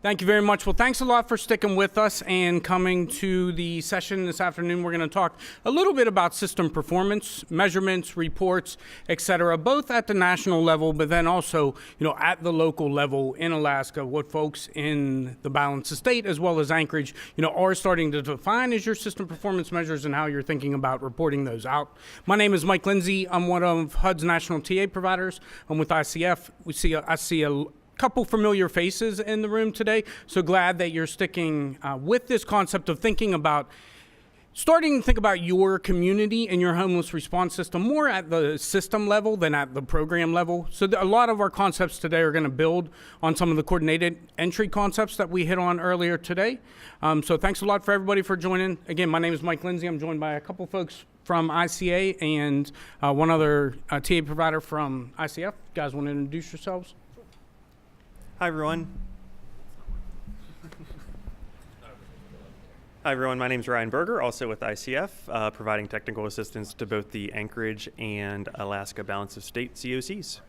Thank you very much. Well, thanks a lot for sticking with us and coming to the session this afternoon. We're going to talk a little bit about system performance, measurements, reports, et cetera, both at the national level, but then also, at the local level in Alaska, what folks in the balance of state as well as Anchorage, are starting to define as your system performance measures and how you're thinking about reporting those out. My name is Mike Lindsay. I'm one of HUD's national TA providers. I'm with ICF. I see a couple familiar faces in the room today, so glad that you're sticking with this concept of starting to think about your community and your homeless response system more at the system level than at the program level. So a lot of our concepts today are going to build on some of the coordinated entry concepts that we hit on earlier today. So thanks a lot for everybody for joining. Again, my name is Mike Lindsay. I'm joined by a couple folks from ICA and one other TA provider from ICF. You guys want to introduce yourselves? Hi everyone. Hi everyone, my name is Ryan Berger, also with ICF, providing technical assistance to both the Anchorage and Alaska Balance of State COCs.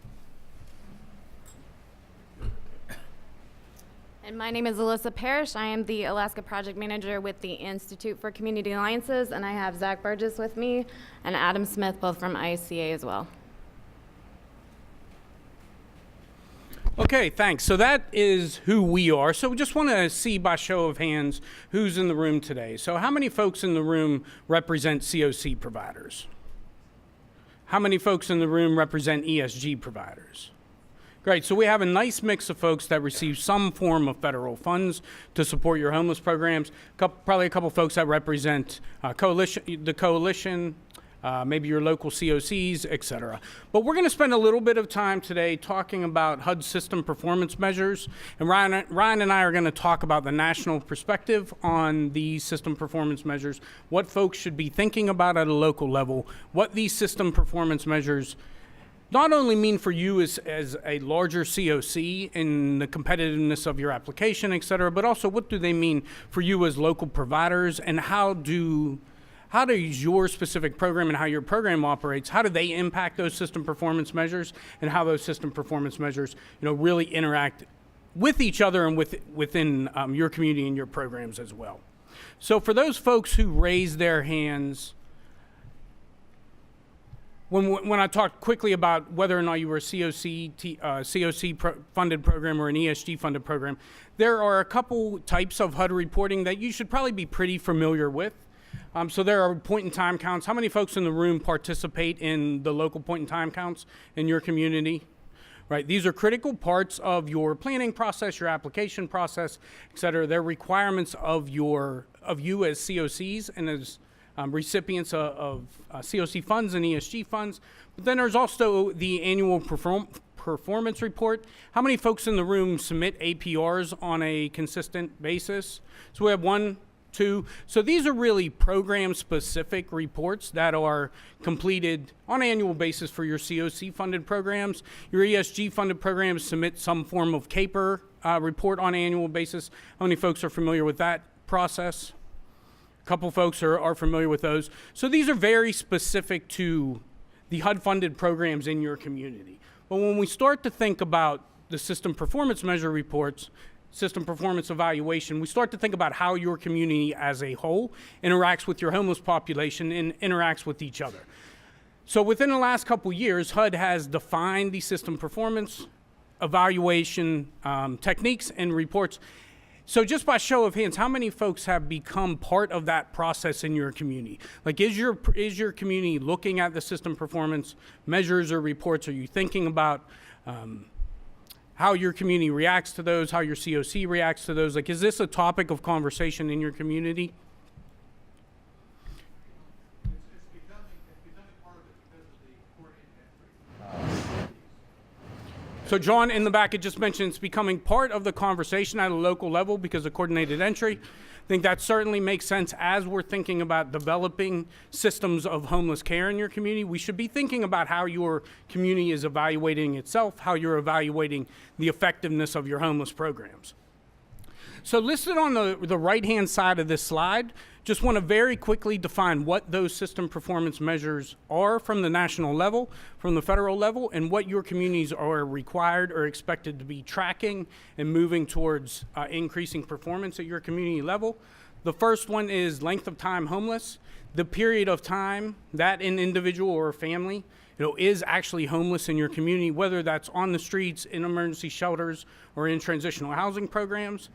And my name is Alyssa Parrish. I am the Alaska Project Manager with the Institute for Community Alliances, and I have Zach Burgess with me and Adam Smith, both from ICA as well. Okay, thanks. So that is who we are. So we just want to see by show of hands who's in the room today. So how many folks in the room represent COC providers? How many folks in the room represent ESG providers? Great. So we have a nice mix of folks that receive some form of federal funds to support your homeless programs. Probably a couple folks that represent the coalition, maybe your local COCs, et cetera. But we're going to spend a little bit of time today talking about HUD system performance measures. And Ryan and I are going to talk about the national perspective on these system performance measures, what folks should be thinking about at a local level, what these system performance measures not only mean for you as a larger COC in the competitiveness of your application, et cetera, but also what do they mean for you as local providers, and how does your specific program and how your program operates, how do they impact those system performance measures, and how those system performance measures, really interact with each other and within your community and your programs as well. So for those folks who raise their hands, when I talked quickly about whether or not you were a COC funded program or an ESG funded program, there are a couple types of HUD reporting that you should probably be pretty familiar with. So there are point-in-time counts. How many folks in the room participate in the local point-in-time counts in your community? Right, these are critical parts of your planning process, your application process, et cetera. They're requirements of you as COCs and as recipients of COC funds and ESG funds. But then there's also the annual performance report. How many folks in the room submit APRs on a consistent basis? So we have 1, 2. So these are really program-specific reports that are completed on an annual basis for your COC-funded programs. Your ESG-funded programs submit some form of CAPER report on an annual basis. How many folks are familiar with that process? A couple folks are familiar with those. So these are very specific to the HUD-funded programs in your community. But when we start to think about the system performance measure reports, system performance evaluation, we start to think about how your community as a whole interacts with your homeless population and interacts with each other. So within the last couple years, HUD has defined the system performance evaluation techniques and reports. So just by show of hands, how many folks have become part of that process in your community? Like, is your community looking at the system performance measures or reports? Are you thinking about how your community reacts to those, how your COC reacts to those? Like, is this a topic of conversation in your community? It's becoming part of it because of the coordinated entry. So John in the back had just mentioned it's becoming part of the conversation at a local level because of coordinated entry. I think that certainly makes sense as we're thinking about developing systems of homeless care in your community. We should be thinking about how your community is evaluating itself, how you're evaluating the effectiveness of your homeless programs. So listed on the right-hand side of this slide, just want to very quickly define what those system performance measures are from the national level, from the federal level, and what your communities are required or expected to be tracking and moving towards increasing performance at your community level. The first one is length of time homeless, the period of time that an individual or a family is actually homeless in your community, whether that's on the streets, in emergency shelters, or in transitional housing programs.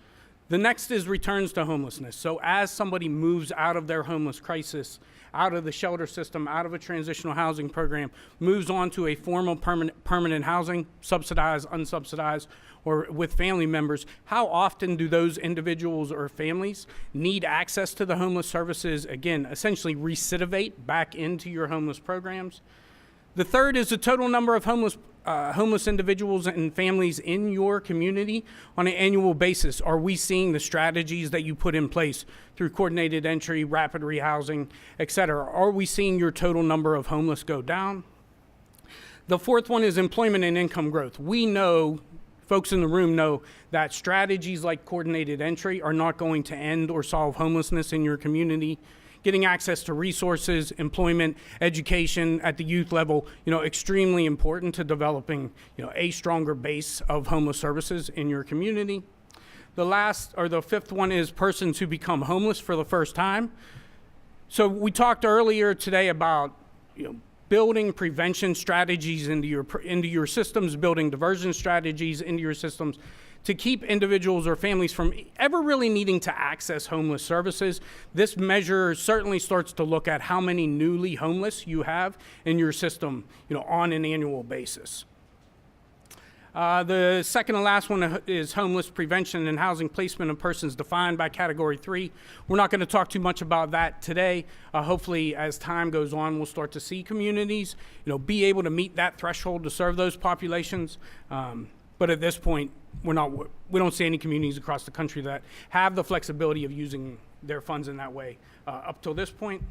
The next is returns to homelessness. So as somebody moves out of their homeless crisis, out of the shelter system, out of a transitional housing program, moves on to a formal permanent housing, subsidized, unsubsidized, or with family members, how often do those individuals or families need access to the homeless services, again, essentially recidivate back into your homeless programs? The third is the total number of homeless individuals and families in your community on an annual basis. Are we seeing the strategies that you put in place through coordinated entry, rapid rehousing, et cetera? Are we seeing your total number of homeless go down? The fourth one is employment and income growth. We know, folks in the room know, that strategies like coordinated entry are not going to end or solve homelessness in your community. Getting access to resources, employment, education at the youth level, extremely important to developing, a stronger base of homeless services in your community. The fifth one is persons who become homeless for the first time. So we talked earlier today about, building prevention strategies into your systems, building diversion strategies into your systems, to keep individuals or families from ever really needing to access homeless services. This measure certainly starts to look at how many newly homeless you have in your system, on an annual basis. The second and last one is homeless prevention and housing placement of persons defined by Category 3. We're not going to talk too much about that today. Hopefully, as time goes on, we'll start to see communities, be able to meet that threshold to serve those populations. But at this point, we don't see any communities across the country that have the flexibility of using their funds in that way up till this point.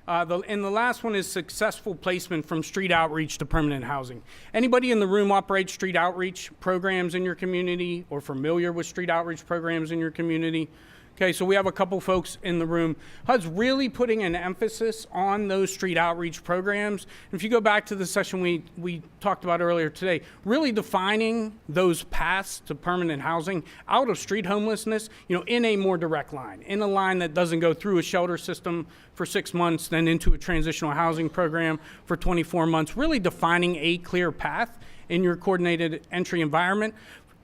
And the last one is successful placement from street outreach to permanent housing. Anybody in the room operates street outreach programs in your community or familiar with street outreach programs in your community? Okay, so we have a couple folks in the room. HUD's really putting an emphasis on those street outreach programs. If you go back to the session we talked about earlier today, really defining those paths to permanent housing out of street homelessness, in a more direct line, in a line that doesn't go through a shelter system for 6 months, then into a transitional housing program for 24 months, really defining a clear path in your coordinated entry environment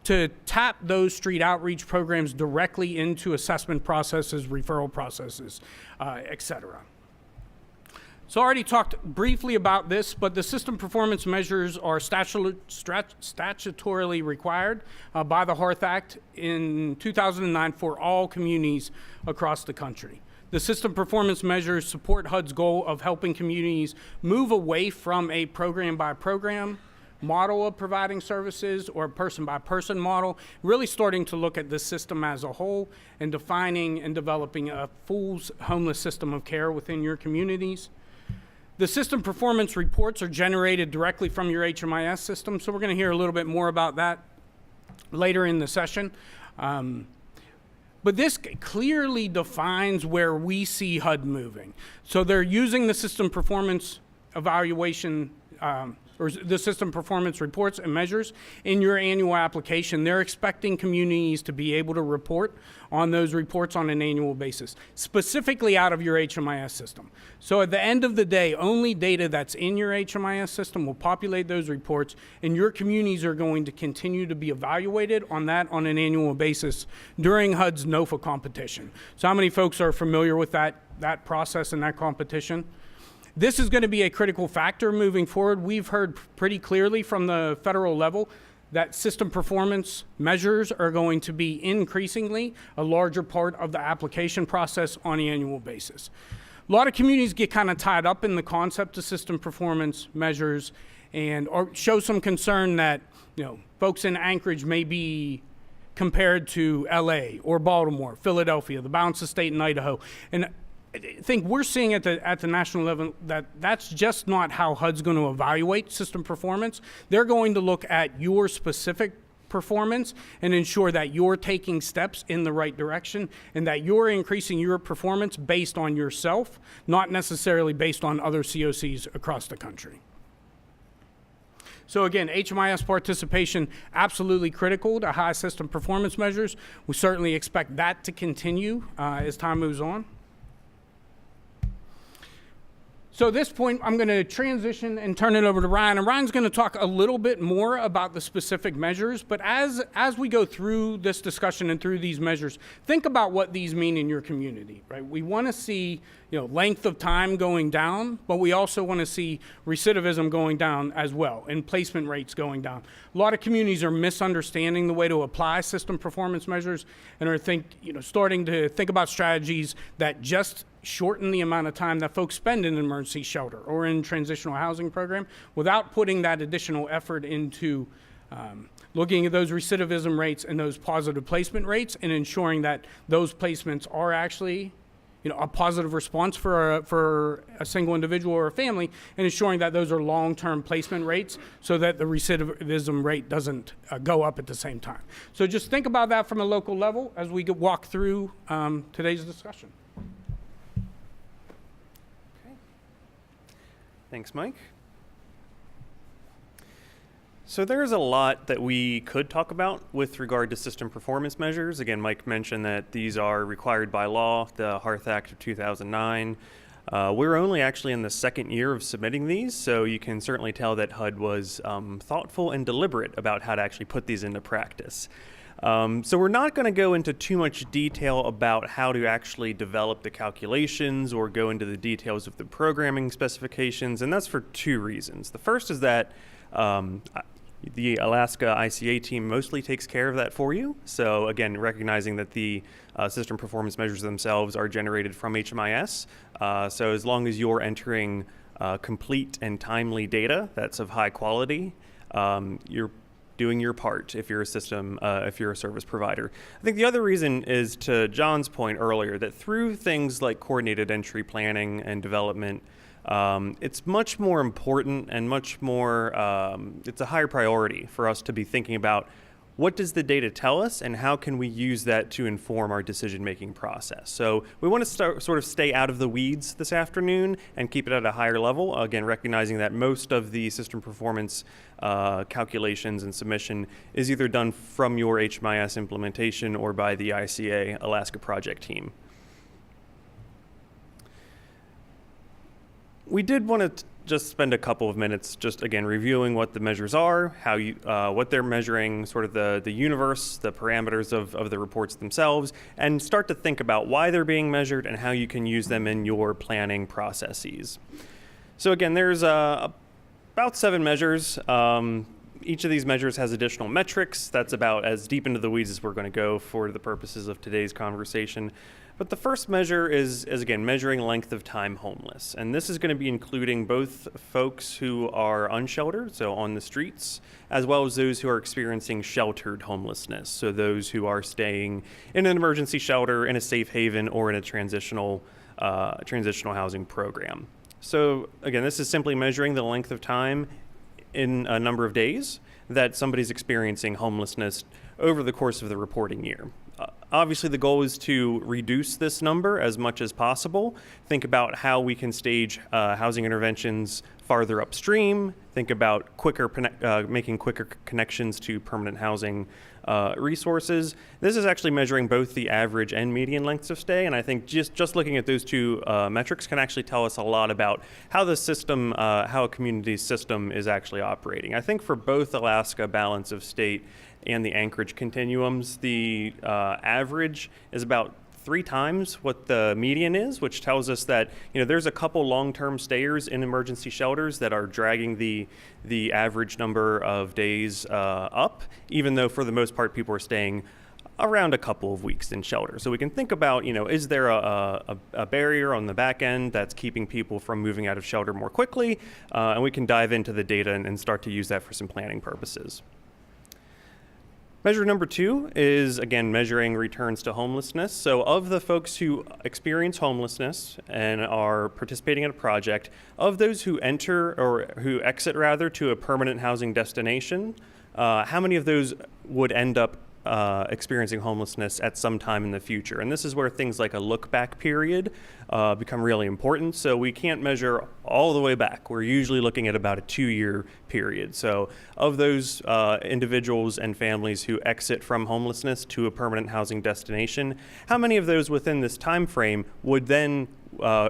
to tap those street outreach programs directly into assessment processes, referral processes, et cetera. So I already talked briefly about this, but the system performance measures are statutorily required by the Hearth Act in 2009 for all communities across the country. The system performance measures support HUD's goal of helping communities move away from a program-by-program model of providing services or a person-by-person model, really starting to look at the system as a whole and defining and developing a full homeless system of care within your communities. The system performance reports are generated directly from your HMIS system, so we're going to hear a little bit more about that later in the session. But this clearly defines where we see HUD moving. So they're using the system performance evaluation or the system performance reports and measures in your annual application. They're expecting communities to be able to report on those reports on an annual basis, specifically out of your HMIS system. So at the end of the day, only data that's in your HMIS system will populate those reports, and your communities are going to continue to be evaluated on that on an annual basis during HUD's NOFA competition. So how many folks are familiar with that process and that competition? This is going to be a critical factor moving forward. We've heard pretty clearly from the federal level that system performance measures are going to be increasingly a larger part of the application process on an annual basis. A lot of communities get kind of tied up in the concept of system performance measures or show some concern that folks in Anchorage may be compared to LA or Baltimore, Philadelphia, the balance of state in Idaho. And I think we're seeing at the national level that that's just not how HUD's going to evaluate system performance. They're going to look at your specific performance and ensure that you're taking steps in the right direction and that you're increasing your performance based on yourself, not necessarily based on other COCs across the country. So again, HMIS participation, absolutely critical to high system performance measures. We certainly expect that to continue as time moves on. So at this point, I'm going to transition and turn it over to Ryan. And Ryan's going to talk a little bit more about the specific measures. But as we go through this discussion and through these measures, think about what these mean in your community, right? We want to see, length of time going down, but we also want to see recidivism going down as well and placement rates going down. A lot of communities are misunderstanding the way to apply system performance measures and are starting to think about strategies that just shorten the amount of time that folks spend in an emergency shelter or in transitional housing program without putting that additional effort into looking at those recidivism rates and those positive placement rates and ensuring that those placements are actually a positive response for a single individual or a family, and ensuring that those are long-term placement rates so that the recidivism rate doesn't go up at the same time. So just think about that from a local level as we walk through today's discussion. Thanks, Mike. So there's a lot that we could talk about with regard to system performance measures. Again, Mike mentioned that these are required by law, the Hearth Act of 2009. We're only actually in the second year of submitting these, so you can certainly tell that HUD was thoughtful and deliberate about how to actually put these into practice. So we're not going to go into too much detail about how to actually develop the calculations or go into the details of the programming specifications, and that's for two reasons. The first is that the Alaska ICA team mostly takes care of that for you. So again, recognizing that the system performance measures themselves are generated from HMIS. So as long as you're entering complete and timely data that's of high quality, you're doing your part if you're a system, if you're a service provider. I think the other reason is to John's point earlier that through things like coordinated entry planning and development, it's much more important and much more, it's a higher priority for us to be thinking about what does the data tell us and how can we use that to inform our decision-making process. So we want to sort of stay out of the weeds this afternoon and keep it at a higher level, again, recognizing that most of the system performance calculations and submission is either done from your HMIS implementation or by the ICA Alaska project team. We did want to just spend a couple of minutes just again reviewing what the measures are, how you, what they're measuring, sort of the universe, the parameters of the reports themselves, and start to think about why they're being measured and how you can use them in your planning processes. So again, there's about 7 measures. Each of these measures has additional metrics. That's about as deep into the weeds as we're going to go for the purposes of today's conversation. But the first measure is again, measuring length of time homeless. And this is going to be including both folks who are unsheltered, so on the streets, as well as those who are experiencing sheltered homelessness. So those who are staying in an emergency shelter, in a safe haven, or in a transitional housing program. So again, this is simply measuring the length of time in a number of days that somebody's experiencing homelessness over the course of the reporting year. Obviously, the goal is to reduce this number as much as possible. Think about how we can stage housing interventions farther upstream. Think about making quicker connections to permanent housing resources. This is actually measuring both the average and median lengths of stay, and I think just looking at those two metrics can actually tell us a lot about how the system, how a community's system is actually operating. I think for both Alaska balance of state and the Anchorage continuums, the average is about 3 times what the median is, which tells us that there's a couple long-term stayers in emergency shelters that are dragging the average number of days up, even though for the most part people are staying around a couple of weeks in shelter. So we can think about, is there a barrier on the back end that's keeping people from moving out of shelter more quickly, and we can dive into the data and start to use that for some planning purposes. Measure number 2 is, again, measuring returns to homelessness. So of the folks who experience homelessness and are participating in a project, of those who enter or who exit rather to a permanent housing destination, how many of those would end up experiencing homelessness at some time in the future? And this is where things like a look-back period become really important. So we can't measure all the way back. We're usually looking at about a 2-year period. So of those individuals and families who exit from homelessness to a permanent housing destination, how many of those within this time frame would then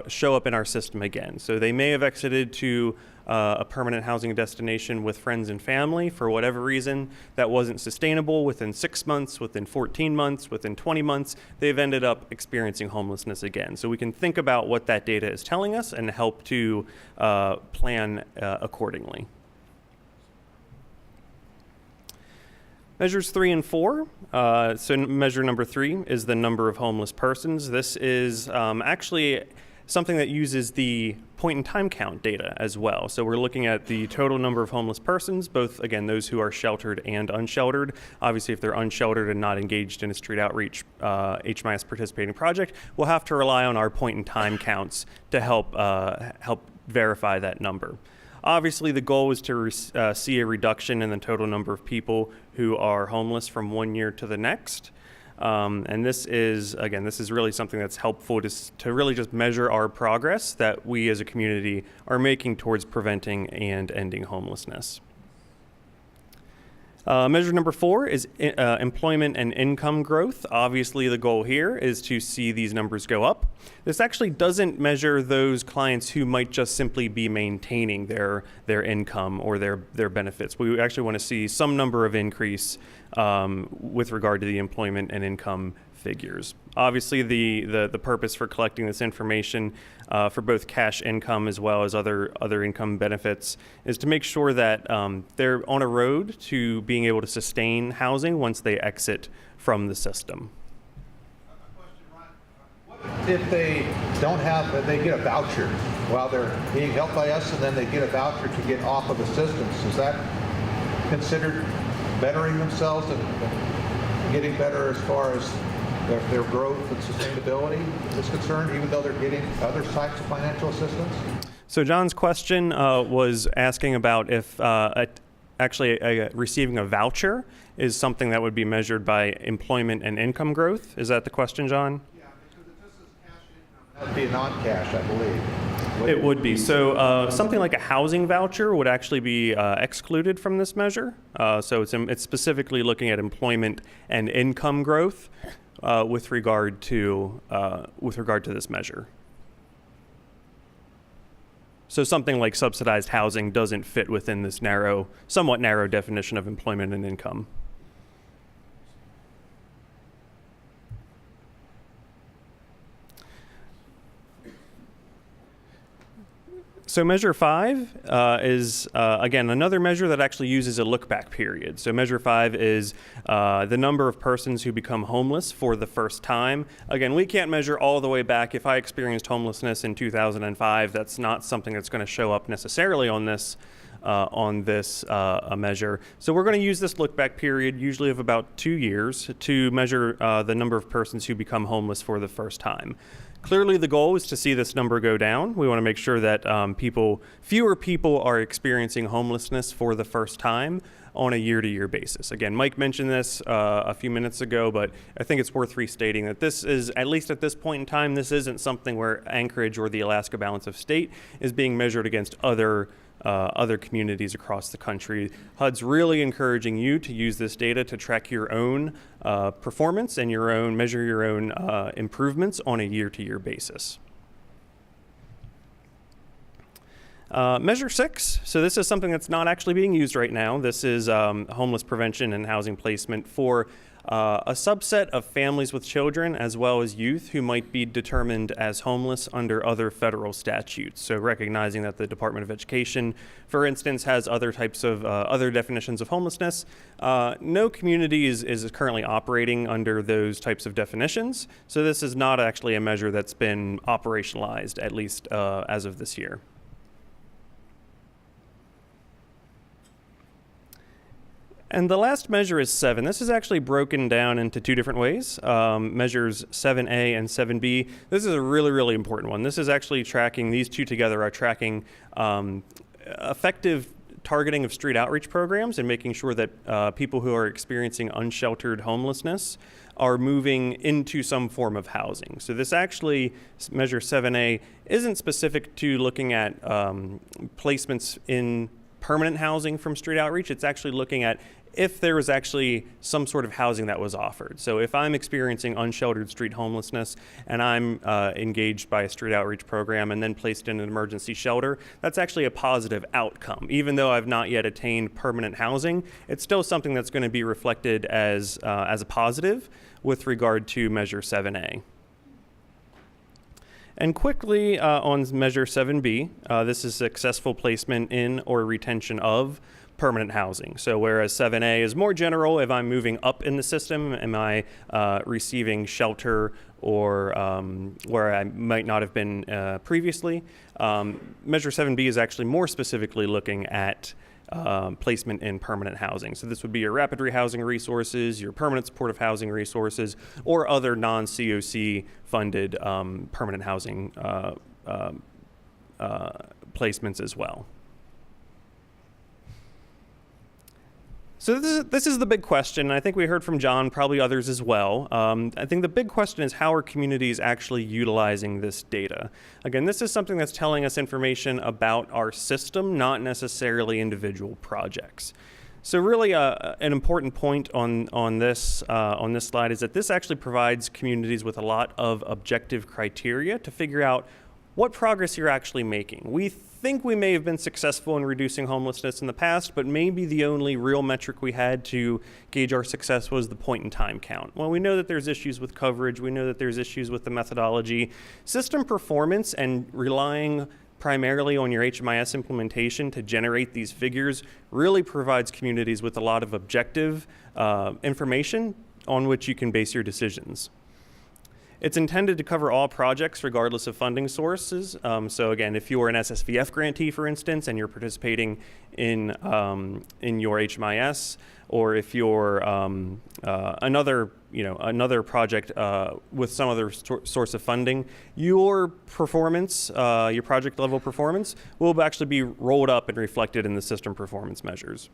show up in our system again? So they may have exited to a permanent housing destination with friends and family for whatever reason that wasn't sustainable. Within 6 months, within 14 months, within 20 months, they've ended up experiencing homelessness again. So we can think about what that data is telling us and help to plan accordingly. Measures 3 and 4. So measure number 3 is the number of homeless persons. This is actually something that uses the point in time count data as well. So we're looking at the total number of homeless persons, both, again, those who are sheltered and unsheltered. Obviously, if they're unsheltered and not engaged in a street outreach HMIS participating project, we'll have to rely on our point in time counts to help verify that number. Obviously, the goal is to see a reduction in the total number of people who are homeless from 1 year to the next. And this is really something that's helpful to really just measure our progress that we as a community are making towards preventing and ending homelessness. Measure number 4 is employment and income growth. Obviously, the goal here is to see these numbers go up. This actually doesn't measure those clients who might just simply be maintaining their income or their benefits. We actually want to see some number of increase with regard to the employment and income figures. Obviously, the purpose for collecting this information for both cash income as well as other income benefits is to make sure that they're on a road to being able to sustain housing once they exit from the system. If they don't have, they get a voucher while they're being helped by us, and then they get a voucher to get off of assistance. Is that considered bettering themselves and getting better as far as their growth and sustainability is concerned, even though they're getting other types of financial assistance? So John's question was asking about if receiving a voucher is something that would be measured by employment and income growth. Is that the question, John? Yeah, because if this is cash income, that would be a non-cash, I believe. It would be. So something like a housing voucher would actually be excluded from this measure. So it's specifically looking at employment and income growth with regard to this measure. So something like subsidized housing doesn't fit within this somewhat narrow definition of employment and income. So measure 5 is, again, another measure that actually uses a look-back period. So measure 5 is the number of persons who become homeless for the first time. Again, we can't measure all the way back. If I experienced homelessness in 2005, that's not something that's going to show up necessarily on this measure. So we're going to use this look-back period, usually of about 2 years, to measure the number of persons who become homeless for the first time. Clearly, the goal is to see this number go down. We want to make sure that fewer people are experiencing homelessness for the first time on a year-to-year basis. Again, Mike mentioned this a few minutes ago, but I think it's worth restating that this is, at least at this point in time, this isn't something where Anchorage or the Alaska Balance of State is being measured against other communities across the country. HUD's really encouraging you to use this data to track your own performance and measure your own improvements on a year-to-year basis. Measure 6, so this is something that's not actually being used right now. This is homeless prevention and housing placement for a subset of families with children as well as youth who might be determined as homeless under other federal statutes. So recognizing that the Department of Education, for instance, has other types of other definitions of homelessness. No community is currently operating under those types of definitions. So this is not actually a measure that's been operationalized, at least as of this year. And the last measure is 7. This is actually broken down into 2 different ways, measures 7A and 7B. This is a really, really important one. This is actually tracking, these two together are tracking effective targeting of street outreach programs and making sure that people who are experiencing unsheltered homelessness are moving into some form of housing. So this actually, Measure 7A, isn't specific to looking at placements in permanent housing from street outreach. It's actually looking at if there was actually some sort of housing that was offered. So if I'm experiencing unsheltered street homelessness and I'm engaged by a street outreach program and then placed in an emergency shelter, that's actually a positive outcome. Even though I've not yet attained permanent housing, it's still something that's going to be reflected as a positive with regard to Measure 7A. And quickly on Measure 7B, this is successful placement in or retention of permanent housing. So whereas 7A is more general, if I'm moving up in the system, am I receiving shelter or where I might not have been previously, Measure 7B is actually more specifically looking at placement in permanent housing. So this would be your rapid rehousing resources, your permanent supportive housing resources, or other non-COC funded permanent housing placements as well. So this is the big question, and I think we heard from John, probably others as well. I think the big question is, how are communities actually utilizing this data? Again, this is something that's telling us information about our system, not necessarily individual projects. So really an important point on this slide is that this actually provides communities with a lot of objective criteria to figure out what progress you're actually making. We think we may have been successful in reducing homelessness in the past, but maybe the only real metric we had to gauge our success was the point in time count. Well, we know that there's issues with coverage. We know that there's issues with the methodology. System performance and relying primarily on your HMIS implementation to generate these figures really provides communities with a lot of objective information on which you can base your decisions. It's intended to cover all projects regardless of funding sources. So again, if you're an SSVF grantee, for instance, and you're participating in your HMIS, or if you're another project with some other source of funding, your performance, your project level performance, will actually be rolled up and reflected in the system performance measures.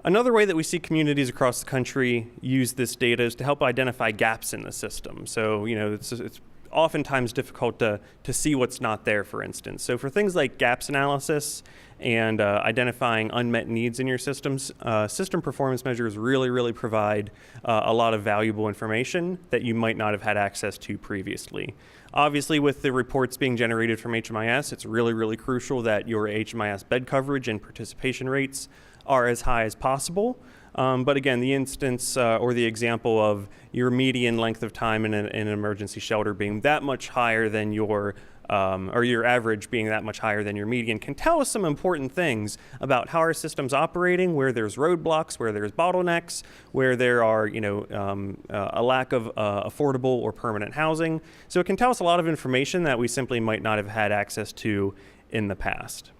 Another way that we see communities across the country use this data is to help identify gaps in the system. So, it's oftentimes difficult to see what's not there, for instance. So for things like gaps analysis and identifying unmet needs in your systems, system performance measures really provide a lot of valuable information that you might not have had access to previously. Obviously, with the reports being generated from HMIS, it's really crucial that your HMIS bed coverage and participation rates are as high as possible. But again, the instance or the example of your median length of time in an emergency shelter being that much higher than your average being that much higher than your median can tell us some important things about how our system's operating, where there's roadblocks, where there's bottlenecks, where there are a lack of affordable or permanent housing. So it can tell us a lot of information that we simply might not have had access to in the past.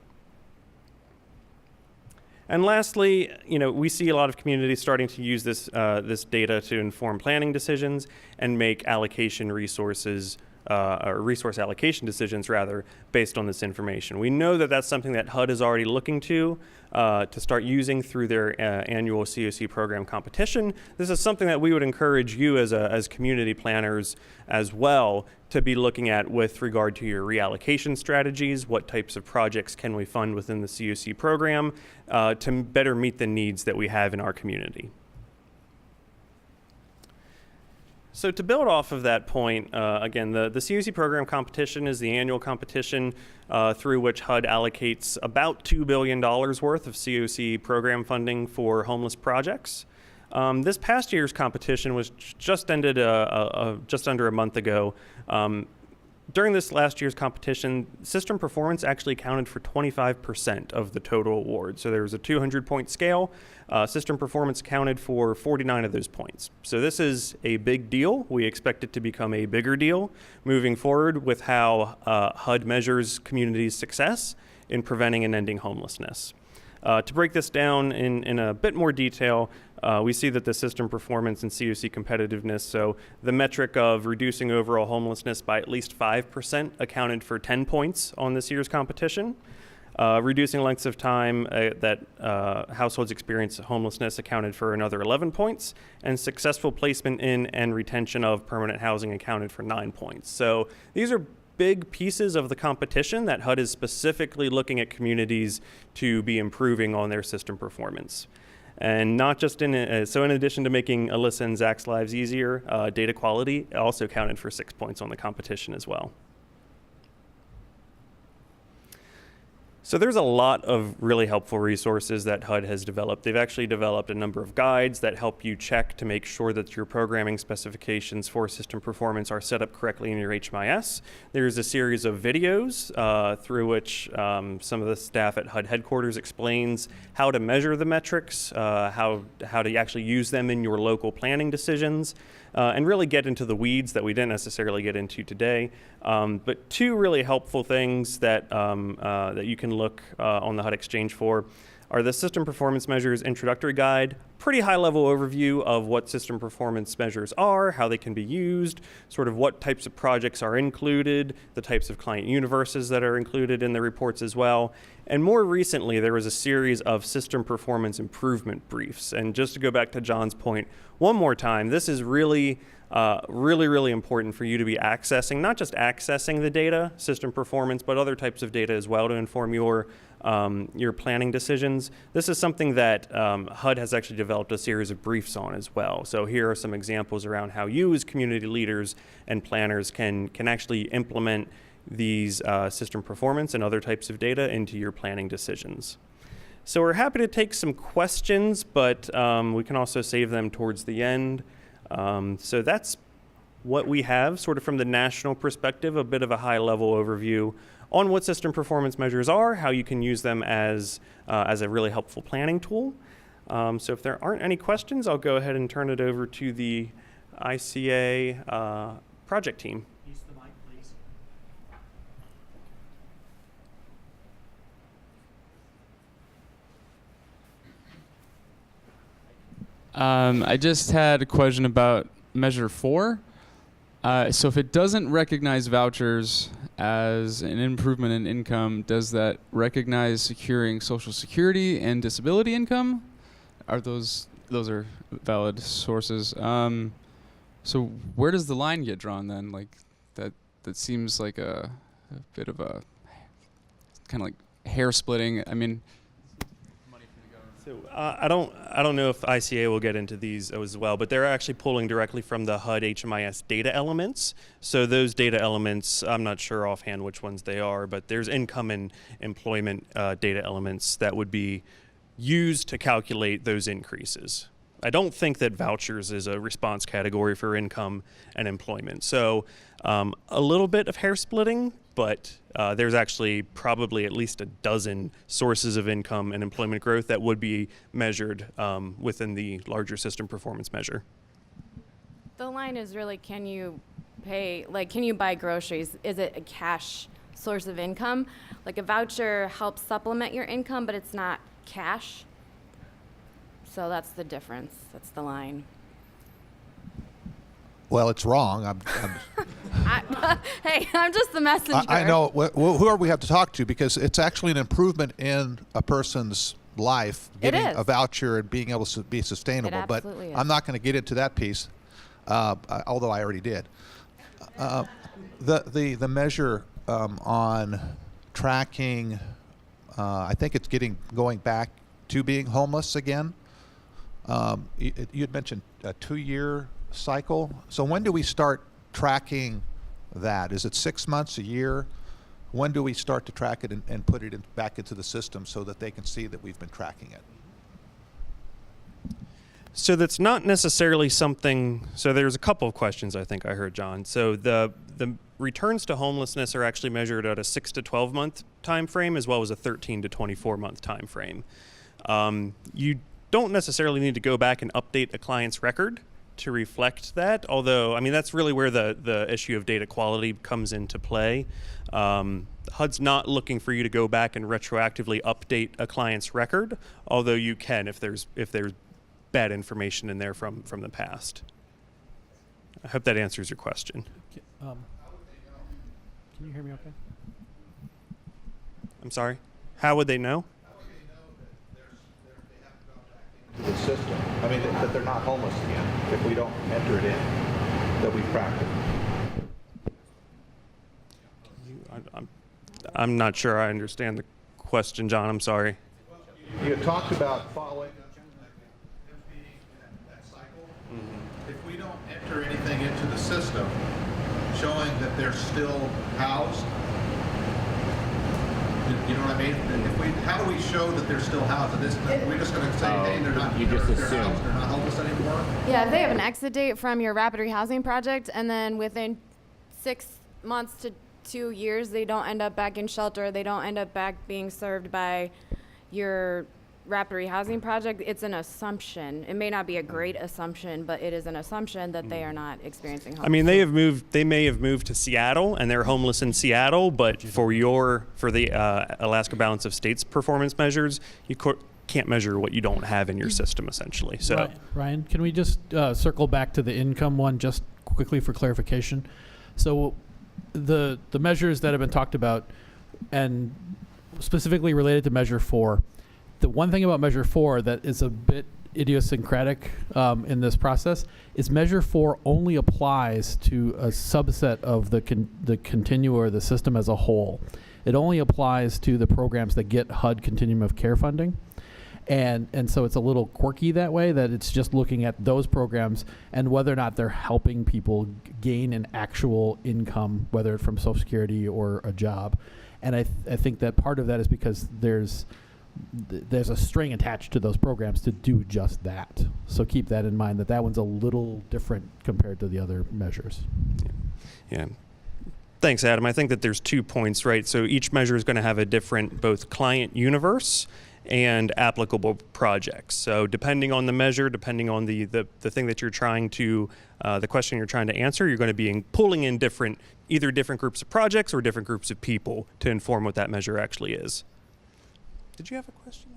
And lastly, we see a lot of communities starting to use this data to inform planning decisions and make resource allocation decisions rather, based on this information. We know that that's something that HUD is already looking to start using through their annual COC Program Competition. This is something that we would encourage you as community planners as well to be looking at with regard to your reallocation strategies. What types of projects can we fund within the COC program to better meet the needs that we have in our community? So to build off of that point, again, the COC Program Competition is the annual competition through which HUD allocates about $2 billion worth of COC program funding for homeless projects. This past year's competition was just ended just under a month ago. During this last year's competition, system performance actually accounted for 25% of the total award. So there was a 200-point scale. System performance accounted for 49 of those points. So this is a big deal. We expect it to become a bigger deal moving forward with how HUD measures communities' success in preventing and ending homelessness. To break this down in a bit more detail, we see that the system performance and COC competitiveness, so the metric of reducing overall homelessness by at least 5% accounted for 10 points on this year's competition. Reducing lengths of time that households experience homelessness accounted for another 11 points, and successful placement in and retention of permanent housing accounted for 9 points. So these are big pieces of the competition that HUD is specifically looking at communities to be improving on their system performance. And not just in addition to making Alyssa and Zach's lives easier, data quality also counted for 6 points on the competition as well. So there's a lot of really helpful resources that HUD has developed. They've actually developed a number of guides that help you check to make sure that your programming specifications for system performance are set up correctly in your HMIS. There's a series of videos through which some of the staff at HUD headquarters explains how to measure the metrics, how to actually use them in your local planning decisions, and really get into the weeds that we didn't necessarily get into today. But two really helpful things that you can look on the HUD Exchange for are the System Performance Measures Introductory Guide, pretty high-level overview of what system performance measures are, how they can be used, sort of what types of projects are included, the types of client universes that are included in the reports as well. And more recently, there was a series of system performance improvement briefs. And just to go back to John's point one more time, this is really important for you to be accessing, not just accessing the data, system performance, but other types of data as well to inform your planning decisions. This is something that HUD has actually developed a series of briefs on as well. So here are some examples around how you as community leaders and planners can actually implement these system performance and other types of data into your planning decisions. So we're happy to take some questions, but we can also save them towards the end. So that's what we have, sort of from the national perspective, a bit of a high-level overview on what system performance measures are, how you can use them as a really helpful planning tool. So if there aren't any questions, I'll go ahead and turn it over to the ICA project team. Use the mic, please. I just had a question about Measure 4. So if it doesn't recognize vouchers as an improvement in income, does that recognize securing Social Security and disability income? Are those are valid sources? So where does the line get drawn then? Like that seems like a bit of a kind of like hair splitting. I mean, So I don't know if ICA will get into these as well, but they're actually pulling directly from the HUD HMIS data elements. So those data elements, I'm not sure offhand which ones they are, but there's income and employment data elements that would be used to calculate those increases. I don't think that vouchers is a response category for income and employment. So a little bit of hair splitting, but there's actually probably at least a dozen sources of income and employment growth that would be measured within the larger system performance measure. The line is really, can you buy groceries? Is it a cash source of income? Like a voucher helps supplement your income, but it's not cash. So that's the difference. That's the line. Well, it's wrong. Hey, I'm just the messenger. I know. Whoever we have to talk to, because it's actually an improvement in a person's life, getting a voucher and being able to be sustainable. It absolutely is. I'm not going to get into that piece, although I already did. The measure on tracking, I think it's going back to being homeless again. You had mentioned a 2-year cycle. So when do we start tracking that? Is it 6 months, a year? When do we start to track it and put it back into the system so that they can see that we've been tracking it? So that's not necessarily something. So there's a couple of questions I think I heard, John. So the returns to homelessness are actually measured at a 6 to 12 month time frame, as well as a 13 to 24 month time frame. You don't necessarily need to go back and update a client's record to reflect that, although, I mean, that's really where the issue of data quality comes into play. HUD's not looking for you to go back and retroactively update a client's record, although you can if there's bad information in there from the past. I hope that answers your question. Can you hear me okay? I'm sorry? How would they know? To the system. I mean, that they're not homeless again if we don't enter it in, that we practice. I'm not sure I understand the question, John. I'm sorry. You talked about following up being that cycle. If we don't enter anything into the system showing that they're still housed, you know what I mean? How do we show that they're still housed? We're just going to say, hey, they're not. You just they're assume. housed, they're not homeless anymore. Yeah, if they have an exit date from your rapid rehousing project, and then within 6 months to 2 years, they don't end up back in shelter, they don't end up back being served by your rapid rehousing project, it's an assumption. It may not be a great assumption, but it is an assumption that they are not experiencing homelessness. I mean, they may have moved to Seattle and they're homeless in Seattle, but for the Alaska Balance of States performance measures, you can't measure what you don't have in your system, essentially. So, Ryan, can we just circle back to the income one just quickly for clarification? So the measures that have been talked about, and specifically related to Measure 4, the one thing about Measure 4 that is a bit idiosyncratic in this process is Measure 4 only applies to a subset of the continua or the system as a whole. It only applies to the programs that get HUD Continuum of Care funding. And so it's a little quirky that way, that it's just looking at those programs and whether or not they're helping people gain an actual income, whether it's from Social Security or a job. And I think that part of that is because there's a string attached to those programs to do just that. So keep that in mind, that one's a little different compared to the other measures. yeah. Thanks, Adam. I think that there's 2 points, right? So each measure is going to have a different both client universe and applicable projects. So depending on the measure, depending on the thing that you're trying to, the question you're trying to answer, you're going to be pulling in either different groups of projects or different groups of people to inform what that measure actually is. Did you have a question?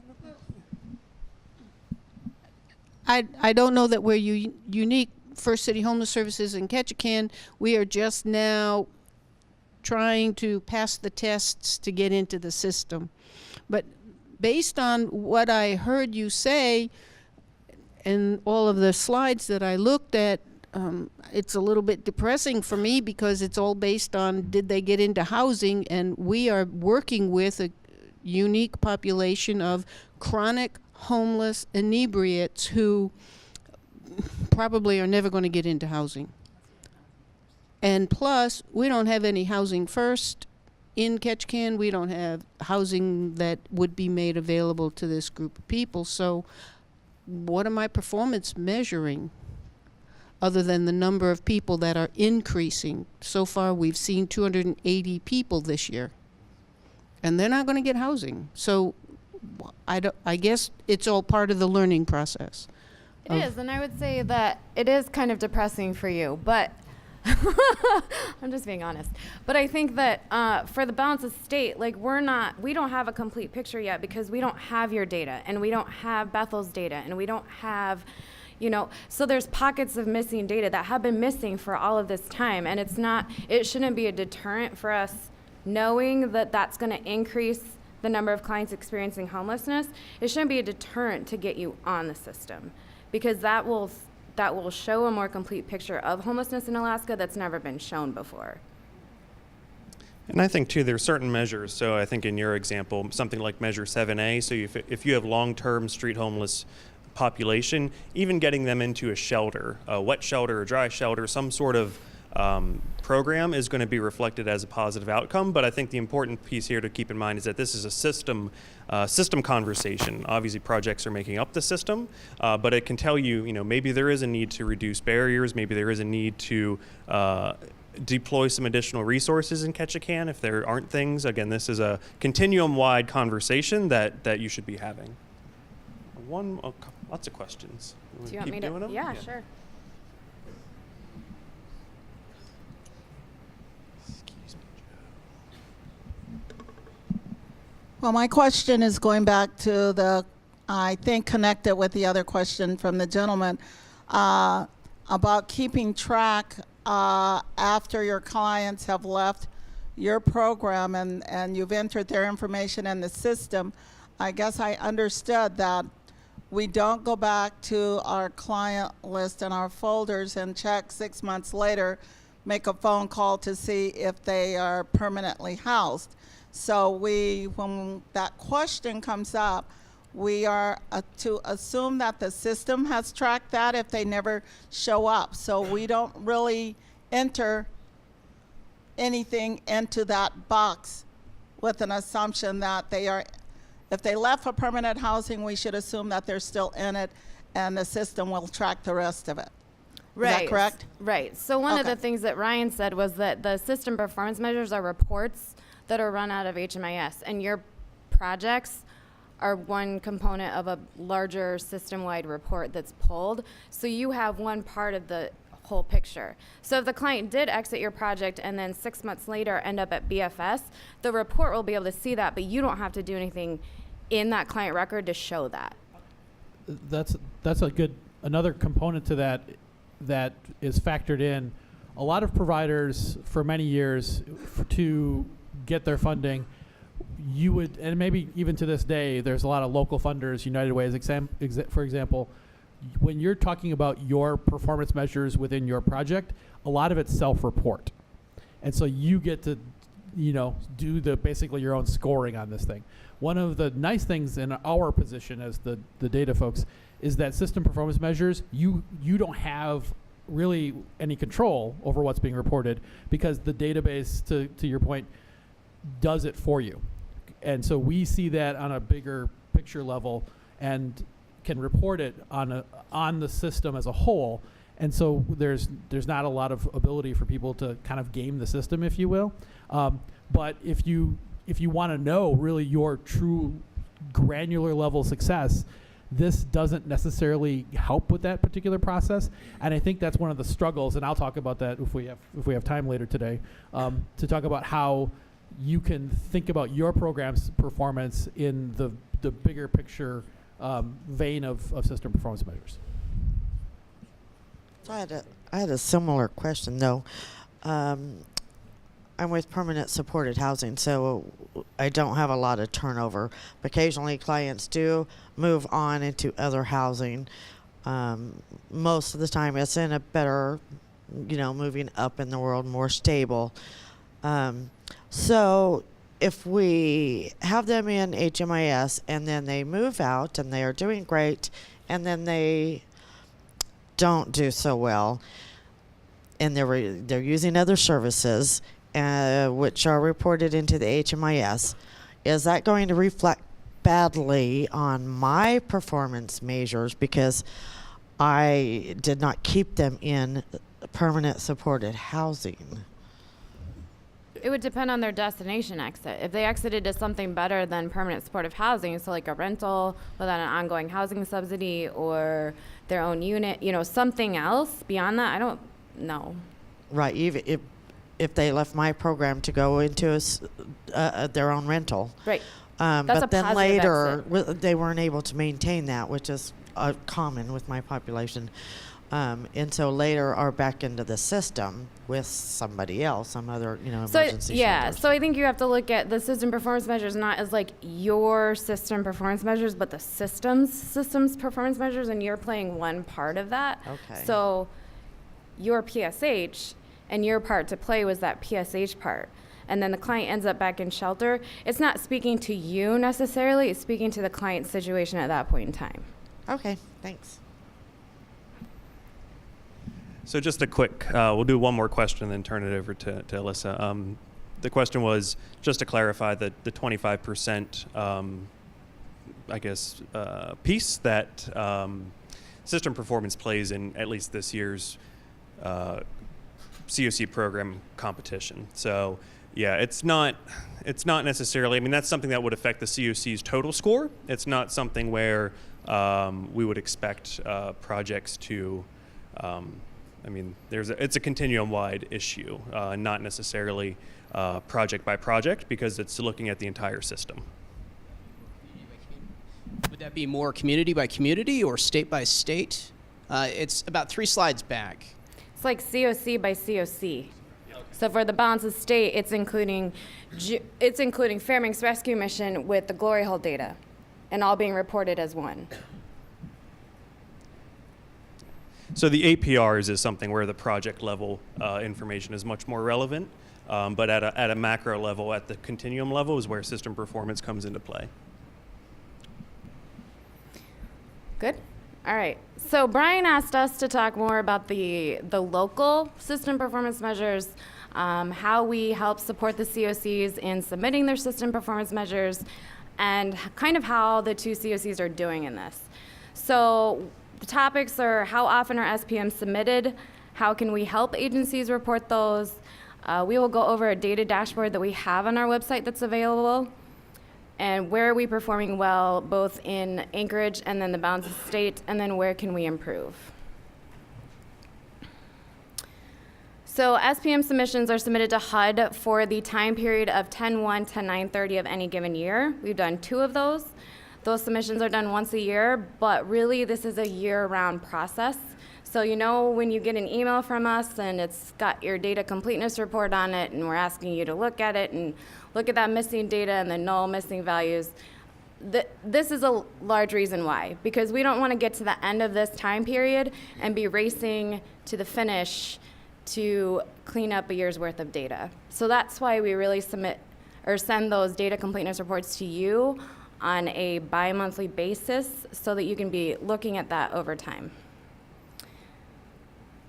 I don't know that we're unique. First City Homeless Services in Ketchikan, we are just now trying to pass the tests to get into the system. But based on what I heard you say and all of the slides that I looked at, it's a little bit depressing for me because it's all based on did they get into housing, and we are working with a unique population of chronic homeless inebriates who probably are never going to get into housing. And plus, we don't have any housing first in Ketchikan. We don't have housing that would be made available to this group of people. So what am I performance measuring other than the number of people that are increasing? So far, we've seen 280 people this year, and they're not going to get housing. So I guess it's all part of the learning process. It is, and I would say that it is kind of depressing for you, but I'm just being honest. But I think that for the balance of state, like we don't have a complete picture yet because we don't have your data, and we don't have Bethel's data, and we don't have, so there's pockets of missing data that have been missing for all of this time, and it shouldn't be a deterrent for us knowing that that's going to increase the number of clients experiencing homelessness. It shouldn't be a deterrent to get you on the system, because that will show a more complete picture of homelessness in Alaska that's never been shown before. And I think, too, there's certain measures. So I think in your example, something like Measure 7A, so if you have long-term street homeless population, even getting them into a shelter, a wet shelter, a dry shelter, some sort of program is going to be reflected as a positive outcome. But I think the important piece here to keep in mind is that this is a system conversation. Obviously, projects are making up the system, but it can tell you, maybe there is a need to reduce barriers. Maybe there is a need to deploy some additional resources in Ketchikan if there aren't things. Again, this is a continuum-wide conversation that you should be having. Lots of questions. Do you want me to? Doing them? Yeah, sure. Well, my question is going back to I think connected with the other question from the gentleman about keeping track after your clients have left your program and you've entered their information in the system, I guess I understood that we don't go back to our client list and our folders and check 6 months later, make a phone call to see if they are permanently housed. So when that question comes up, we are to assume that the system has tracked that if they never show up. So we don't really enter anything into that box with an assumption that they are, if they left for permanent housing, we should assume that they're still in it and the system will track the rest of it. Right. Is that correct? Right. So one of Okay. the things that Ryan said was that the system performance measures are reports that are run out of HMIS, and your projects are one component of a larger system-wide report that's pulled. So you have one part of the whole picture. So if the client did exit your project and then 6 months later end up at BFS, the report will be able to see that, but you don't have to do anything in that client record to show that. That's a good, another component to that is factored in. A lot of providers for many years to get their funding, you would, and maybe even to this day, there's a lot of local funders, United Way, for example, when you're talking about your performance measures within your project, a lot of it's self-report. And so you get to, do basically your own scoring on this thing. One of the nice things in our position as the data folks is that system performance measures, you don't have really any control over what's being reported because the database, to your point, does it for you. And so we see that on a bigger picture level and can report it on the system as a whole. And so there's not a lot of ability for people to kind of game the system, if you will. But if you want to know really your true granular level success, this doesn't necessarily help with that particular process. And I think that's one of the struggles, and I'll talk about that if we have time later today, to talk about how you can think about your program's performance in the bigger picture vein of system performance measures. So I had a similar question though. I'm with permanent supported housing, so I don't have a lot of turnover. Occasionally clients do move on into other housing. Most of the time it's in a better, moving up in the world, more stable. So if we have them in HMIS and then they move out and they are doing great and then they don't do so well and they're using other services which are reported into the HMIS, is that going to reflect badly on my performance measures because I did not keep them in permanent supported housing? It would depend on their destination exit. If they exited to something better than permanent supportive housing, so like a rental without an ongoing housing subsidy or their own unit, something else beyond that, I don't know. Right, even if they left my program to go into their own rental. Right. But a then positive later, they weren't able to maintain that, which is common with my population. And so later are back into the system with somebody else, some other, emergency shelters. So I think you have to look at the system performance measures not as like your system performance measures, but the system's performance measures, and you're playing one part of that. Okay. So your PSH and your part to play was that PSH part. And then the client ends up back in shelter. It's not speaking to you necessarily, it's speaking to the client's situation at that point in time. Okay, thanks. So just a quick, we'll do one more question and then turn it over to Alyssa. The question was, just to clarify, the 25%, piece that system performance plays in at least this year's COC program competition. So yeah, it's not necessarily, that's something that would affect the COC's total score. It's not something where we would expect projects to, it's a continuum-wide issue, not necessarily project by project, because it's looking at the entire system. Would that be more community by community or state by state? It's about 3 slides back. It's like COC by COC. So for the balance of state, it's including Fairbanks Rescue Mission with the glory hole data, and all being reported as one. So the APRs is something where the project level information is much more relevant, but at a macro level, at the continuum level, is where system performance comes into play. Good. All right. So Brian asked us to talk more about the local system performance measures, how we help support the COCs in submitting their system performance measures, and kind of how the two COCs are doing in this. So the topics are how often are SPMs submitted, how can we help agencies report those. We will go over a data dashboard that we have on our website that's available, and where are we performing well, both in Anchorage and then the balance of state, and then where can we improve. So SPM submissions are submitted to HUD for the time period of 10/1 to 9/30 of any given year. We've done 2 of those. Those submissions are done once a year, but really this is a year-round process. So you know when you get an email from us and it's got your data completeness report on it, and we're asking you to look at it and look at that missing data and the null missing values, this is a large reason why, because we don't want to get to the end of this time period and be racing to the finish to clean up a year's worth of data. So that's why we really submit or send those data completeness reports to you on a bi-monthly basis so that you can be looking at that over time.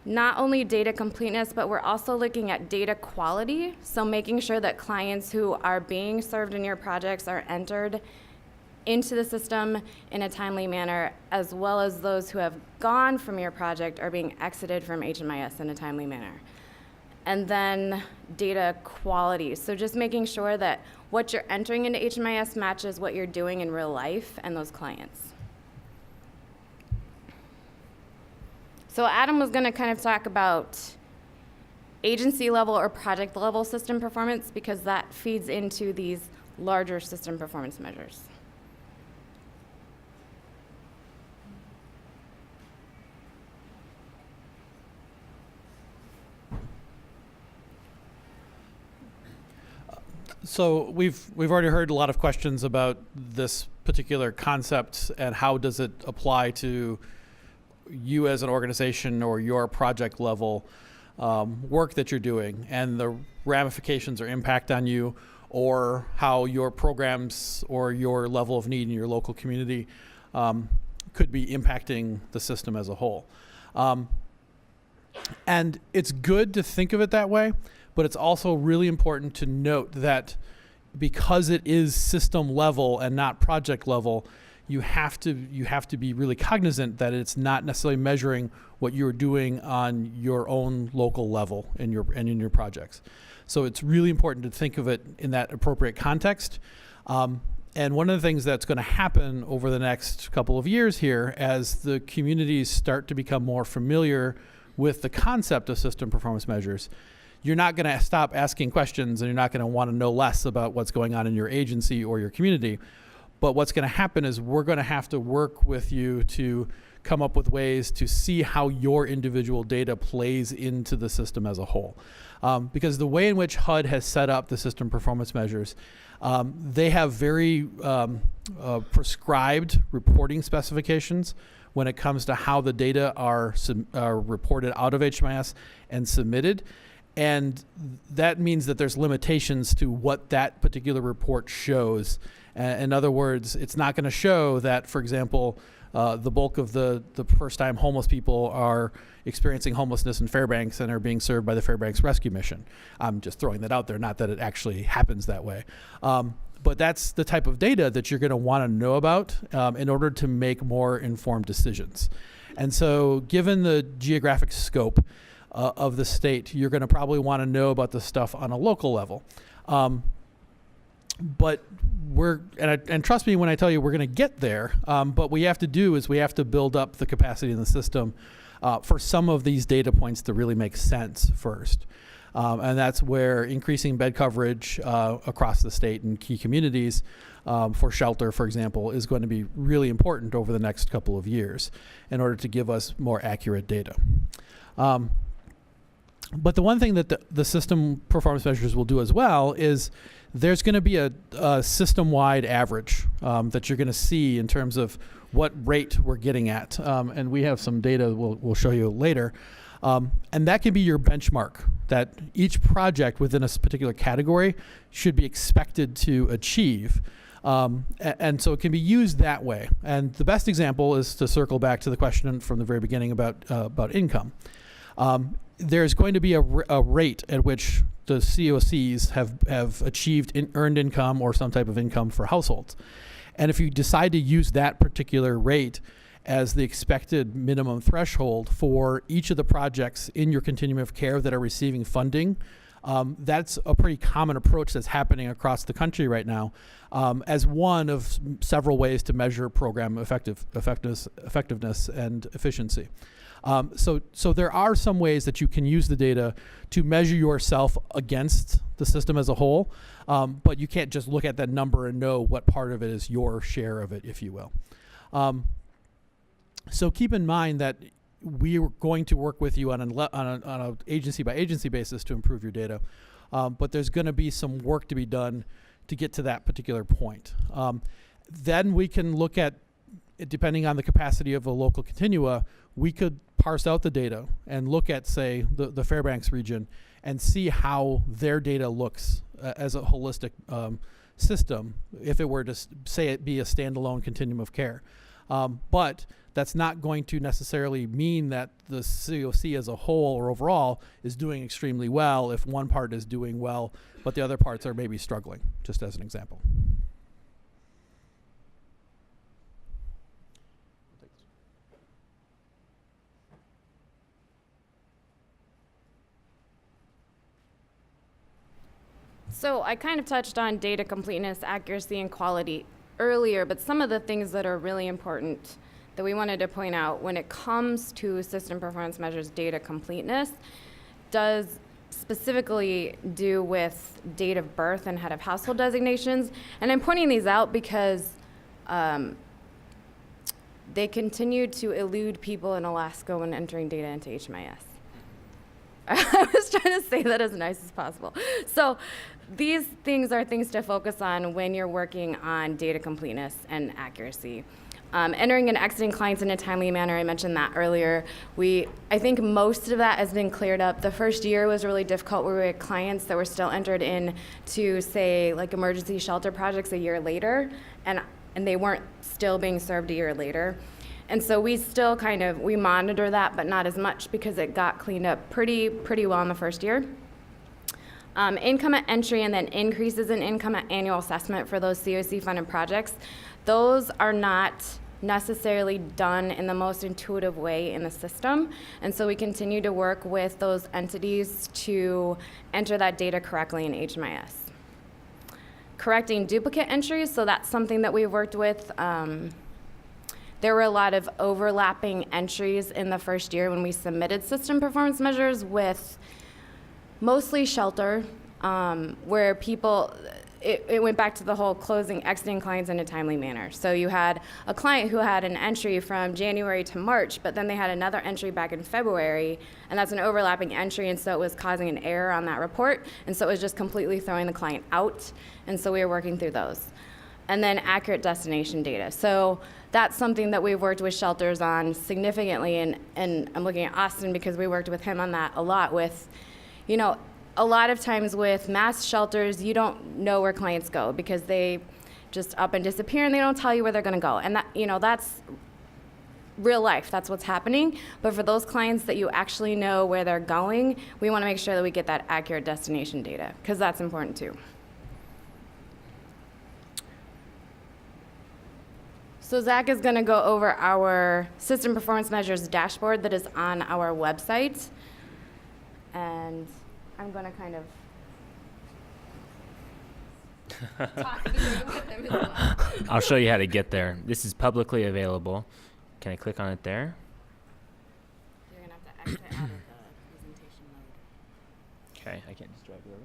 Not only data completeness, but we're also looking at data quality, so making sure that clients who are being served in your projects are entered into the system in a timely manner, as well as those who have gone from your project are being exited from HMIS in a timely manner. And then data quality, so just making sure that what you're entering into HMIS matches what you're doing in real life and those clients. So Adam was going to kind of talk about agency level or project level system performance, because that feeds into these larger system performance measures. So we've already heard a lot of questions about this particular concept and how does it apply to you as an organization or your project level work that you're doing, and the ramifications or impact on you, or how your programs or your level of need in your local community could be impacting the system as a whole. And it's good to think of it that way, but it's also really important to note that because it is system level and not project level, you have to be really cognizant that it's not necessarily measuring what you're doing on your own local level in your projects. So it's really important to think of it in that appropriate context. And one of the things that's going to happen over the next couple of years here, as the communities start to become more familiar with the concept of system performance measures, you're not going to stop asking questions, and you're not going to want to know less about what's going on in your agency or your community. But what's going to happen is we're going to have to work with you to come up with ways to see how your individual data plays into the system as a whole. Because the way in which HUD has set up the system performance measures, they have very prescribed reporting specifications when it comes to how the data are reported out of HMIS and submitted. And that means that there's limitations to what that particular report shows. In other words, it's not going to show that, for example, the bulk of the first-time homeless people are experiencing homelessness in Fairbanks and are being served by the Fairbanks Rescue Mission. I'm just throwing that out there, not that it actually happens that way. But that's the type of data that you're going to want to know about in order to make more informed decisions. And so given the geographic scope of the state, you're going to probably want to know about the stuff on a local level. But and trust me when I tell you we're going to get there, but what we have to do is we have to build up the capacity in the system for some of these data points to really make sense first. And that's where increasing bed coverage across the state and key communities for shelter, for example, is going to be really important over the next couple of years in order to give us more accurate data. But the one thing that the system performance measures will do as well is there's going to be a system-wide average that you're going to see in terms of what rate we're getting at. And we have some data we'll show you later. And that can be your benchmark that each project within a particular category should be expected to achieve. And so it can be used that way. And the best example is to circle back to the question from the very beginning about income. There's going to be a rate at which the COCs have achieved earned income or some type of income for households. And if you decide to use that particular rate as the expected minimum threshold for each of the projects in your continuum of care that are receiving funding, that's a pretty common approach that's happening across the country right now, as one of several ways to measure program effectiveness and efficiency. So there are some ways that you can use the data to measure yourself against the system as a whole, but you can't just look at that number and know what part of it is your share of it, if you will. So keep in mind that we are going to work with you on an agency by agency basis to improve your data, but there's going to be some work to be done to get to that particular point. Then we can look at, depending on the capacity of a local continua, we could parse out the data and look at, say, the Fairbanks region and see how their data looks as a holistic system if it were to, say, it be a standalone continuum of care. But that's not going to necessarily mean that the COC as a whole or overall is doing extremely well if one part is doing well, but the other parts are maybe struggling, just as an example. So I kind of touched on data completeness, accuracy, and quality earlier, but some of the things that are really important that we wanted to point out when it comes to system performance measures data completeness does specifically do with date of birth and head of household designations. And I'm pointing these out because they continue to elude people in Alaska when entering data into HMIS. I was trying to say that as nice as possible. So these things are things to focus on when you're working on data completeness and accuracy. Entering and exiting clients in a timely manner, I mentioned that earlier. I think most of that has been cleared up. The first year was really difficult where we had clients that were still entered in to, say, like emergency shelter projects a year later, and they weren't still being served a year later. And so we still we monitor that, but not as much because it got cleaned up pretty well in the first year. Income at entry and then increases in income at annual assessment for those COC funded projects, those are not necessarily done in the most intuitive way in the system. And so we continue to work with those entities to enter that data correctly in HMIS. Correcting duplicate entries, so that's something that we've worked with. There were a lot of overlapping entries in the first year when we submitted system performance measures with mostly shelter, where people, it went back to the whole exiting clients in a timely manner. So you had a client who had an entry from January to March, but then they had another entry back in February, and that's an overlapping entry, and so it was causing an error on that report, and so it was just completely throwing the client out, and so we were working through those. And then accurate destination data. So that's something that we've worked with shelters on significantly, and I'm looking at Austin because we worked with him on that a lot with, a lot of times with mass shelters, you don't know where clients go because they just up and disappear and they don't tell you where they're gonna go. And that, that's real life, that's what's happening. But for those clients that you actually know where they're going, we wanna make sure that we get that accurate destination data because that's important too. So Zach is gonna go over our system performance measures dashboard that is on our website. And I'm gonna kind of talk with him as well. I'll show you how to get there. This is publicly available. Can I click on it there? You're gonna have to exit out of the presentation mode. Okay, I can't just drag it over.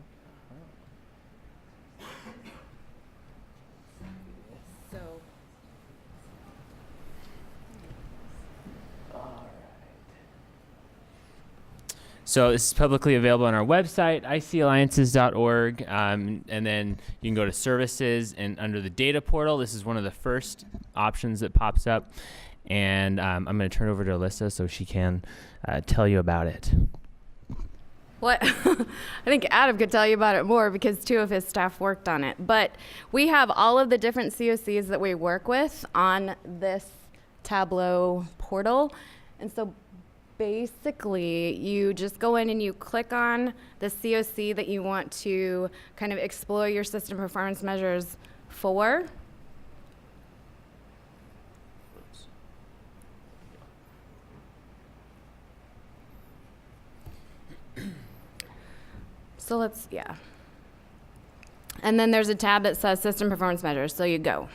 So So this is publicly available on our website, icalliances.org, and then you can go to services, and under the data portal, this is one of the first options that pops up. And I'm going to turn it over to Alyssa so she can tell you about it. What? I think Adam could tell you about it more because 2 of his staff worked on it. But we have all of the different COCs that we work with on this Tableau portal. And so basically, you just go in and you click on the COC that you want to kind of explore your system performance measures for. So yeah. And then there's a tab that says System Performance Measures, so you go.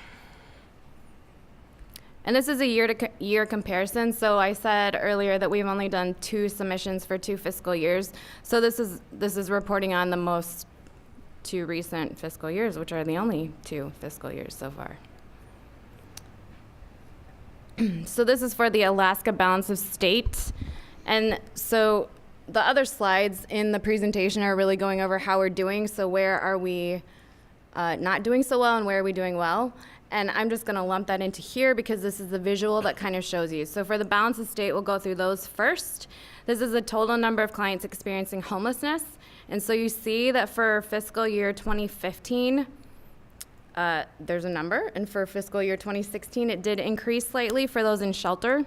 And this is a year-to-year comparison. So I said earlier that we've only done 2 submissions for 2 fiscal years. So this is reporting on the most 2 recent fiscal years, which are the only 2 fiscal years so far. So this is for the Alaska Balance of State. And so the other slides in the presentation are really going over how we're doing. So where are we not doing so well and where are we doing well? And I'm just going to lump that into here because this is the visual that kind of shows you. So for the balance of state, we'll go through those first. This is the total number of clients experiencing homelessness. And so you see that for fiscal year 2015, there's a number. And for fiscal year 2016, it did increase slightly for those in shelter.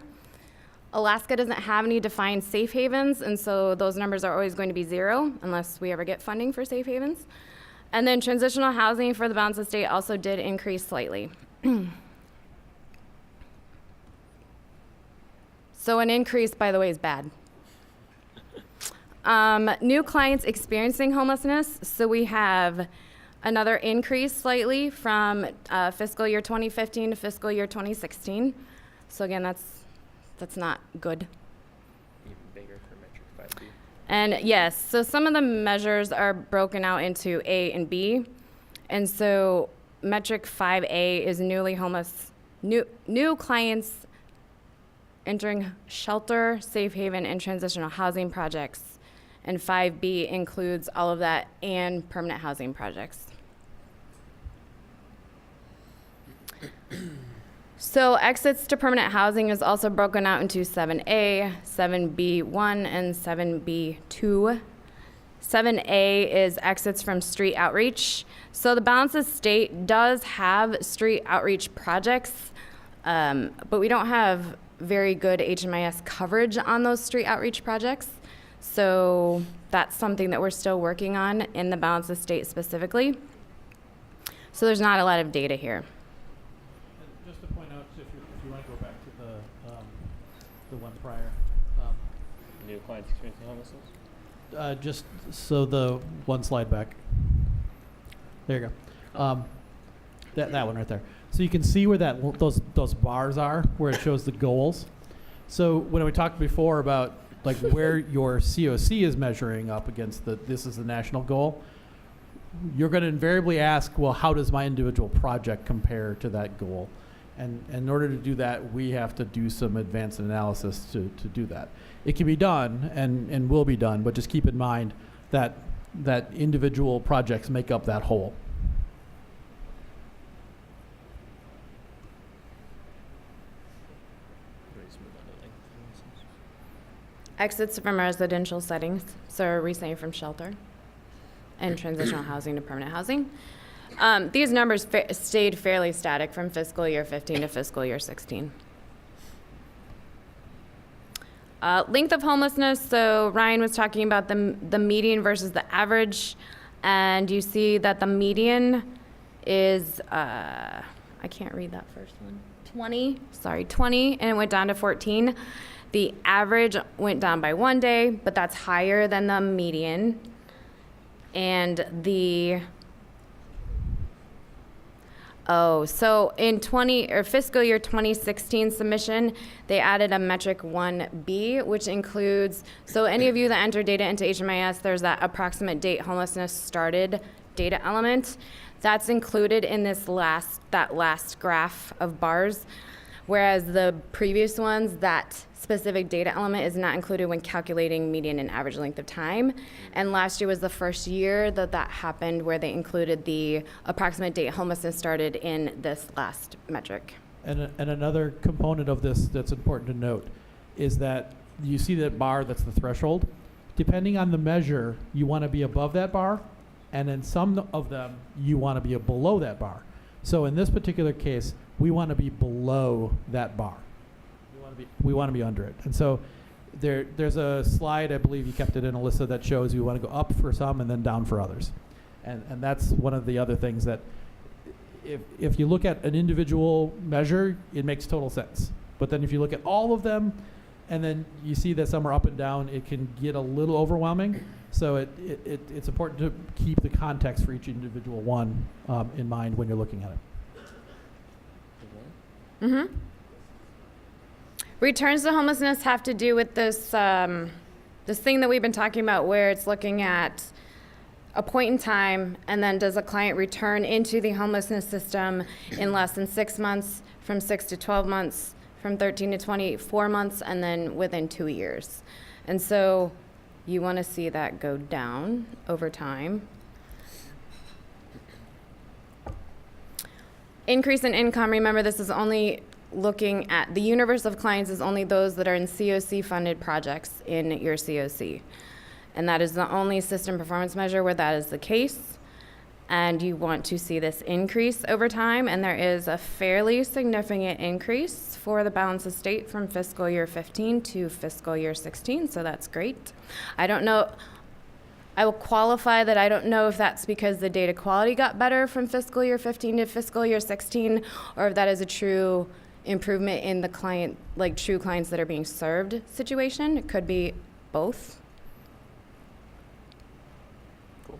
Alaska doesn't have any defined safe havens, and so those numbers are always going to be 0 unless we ever get funding for safe havens. And then transitional housing for the balance of state also did increase slightly. So an increase, by the way, is bad. New clients experiencing homelessness. So we have another increase slightly from fiscal year 2015 to fiscal year 2016. So again, that's not good. Even bigger for metric 5B. And yes, so some of the measures are broken out into A and B. And so metric 5A is new clients entering shelter, safe haven, and transitional housing projects. And 5B includes all of that and permanent housing projects. So exits to permanent housing is also broken out into 7A, 7B1, and 7B2. 7A is exits from street outreach. So the balance of state does have street outreach projects, but we don't have very good HMIS coverage on those street outreach projects. So that's something that we're still working on in the balance of state specifically. So there's not a lot of data here. Just to point out, if you want to go back to the one prior. New clients experiencing homelessness? Just so the one slide back. There you go. That one right there. So you can see where those bars are, where it shows the goals. So when we talked before about like where your COC is measuring up against this is the national goal, you're going to invariably ask, well, how does my individual project compare to that goal? And in order to do that, we have to do some advanced analysis to do that. It can be done and will be done, but just keep in mind that individual projects make up that whole. Exits from residential settings, so recently from shelter and transitional housing to permanent housing. These numbers stayed fairly static from fiscal year 15 to fiscal year 16. Length of homelessness, so Ryan was talking about the median versus the average, and you see that the median is, I can't read that first one, 20, and it went down to 14. The average went down by 1 day, but that's higher than the median. And so in fiscal year 2016 submission, they added a metric 1B, which includes, so any of you that enter data into HMIS, there's that approximate date homelessness started data element. That's included in that last graph of bars, whereas the previous ones, that specific data element is not included when calculating median and average length of time. And last year was the first year that that happened, where they included the approximate date homelessness started in this last metric. And another component of this that's important to note is that you see that bar, that's the threshold. Depending on the measure, you want to be above that bar, and in some of them, you want to be below that bar. So in this particular case, we want to be below that bar. We want to be under it. And so there's a slide, I believe you kept it in, Alyssa, that shows you want to go up for some and then down for others. And that's one of the other things that if you look at an individual measure, it makes total sense. But then if you look at all of them, and then you see that some are up and down, it can get a little overwhelming. So it's important to keep the context for each individual one in mind when you're looking at it. Mm-hmm. Returns to homelessness have to do with this this thing that we've been talking about, where it's looking at a point in time, and then does a client return into the homelessness system in less than 6 months, from 6 to 12 months, from 13 to 24 months, and then within 2 years. And so you want to see that go down over time. Increase in income, remember this is only looking at, the universe of clients is only those that are in COC funded projects in your COC. And that is the only system performance measure where that is the case. And you want to see this increase over time, and there is a fairly significant increase for the balance of state from fiscal year 15 to fiscal year 16, so that's great. I don't know, I will qualify that I don't know if that's because the data quality got better from fiscal year 15 to fiscal year 16, or if that is a true improvement in the client, like true clients that are being served situation. It could be both. Cool.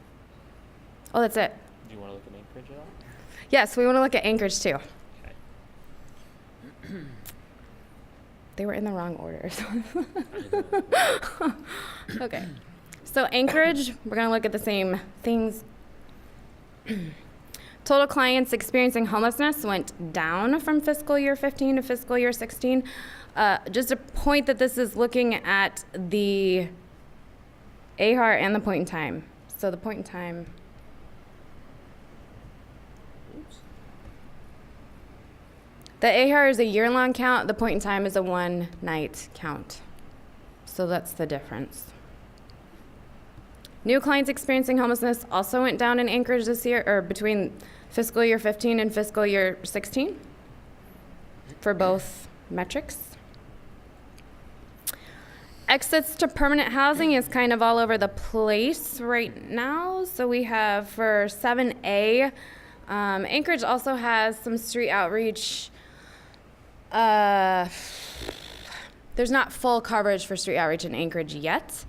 Oh, that's it. Do you want to look at Anchorage at all? Yes, we want to look at Anchorage too. Okay. They were in the wrong order. Okay. So Anchorage, we're going to look at the same things. Total clients experiencing homelessness went down from fiscal year 15 to fiscal year 16. Just a point that this is looking at the AHAR and the point in time. So the point in time. The AHAR is a year-long count. The point in time is a one-night count. So that's the difference. New clients experiencing homelessness also went down in Anchorage this year, or between fiscal year 15 and fiscal year 16 for both metrics. Exits to permanent housing is kind of all over the place right now. So we have for 7A, Anchorage also has some street outreach. There's not full coverage for street outreach in Anchorage yet,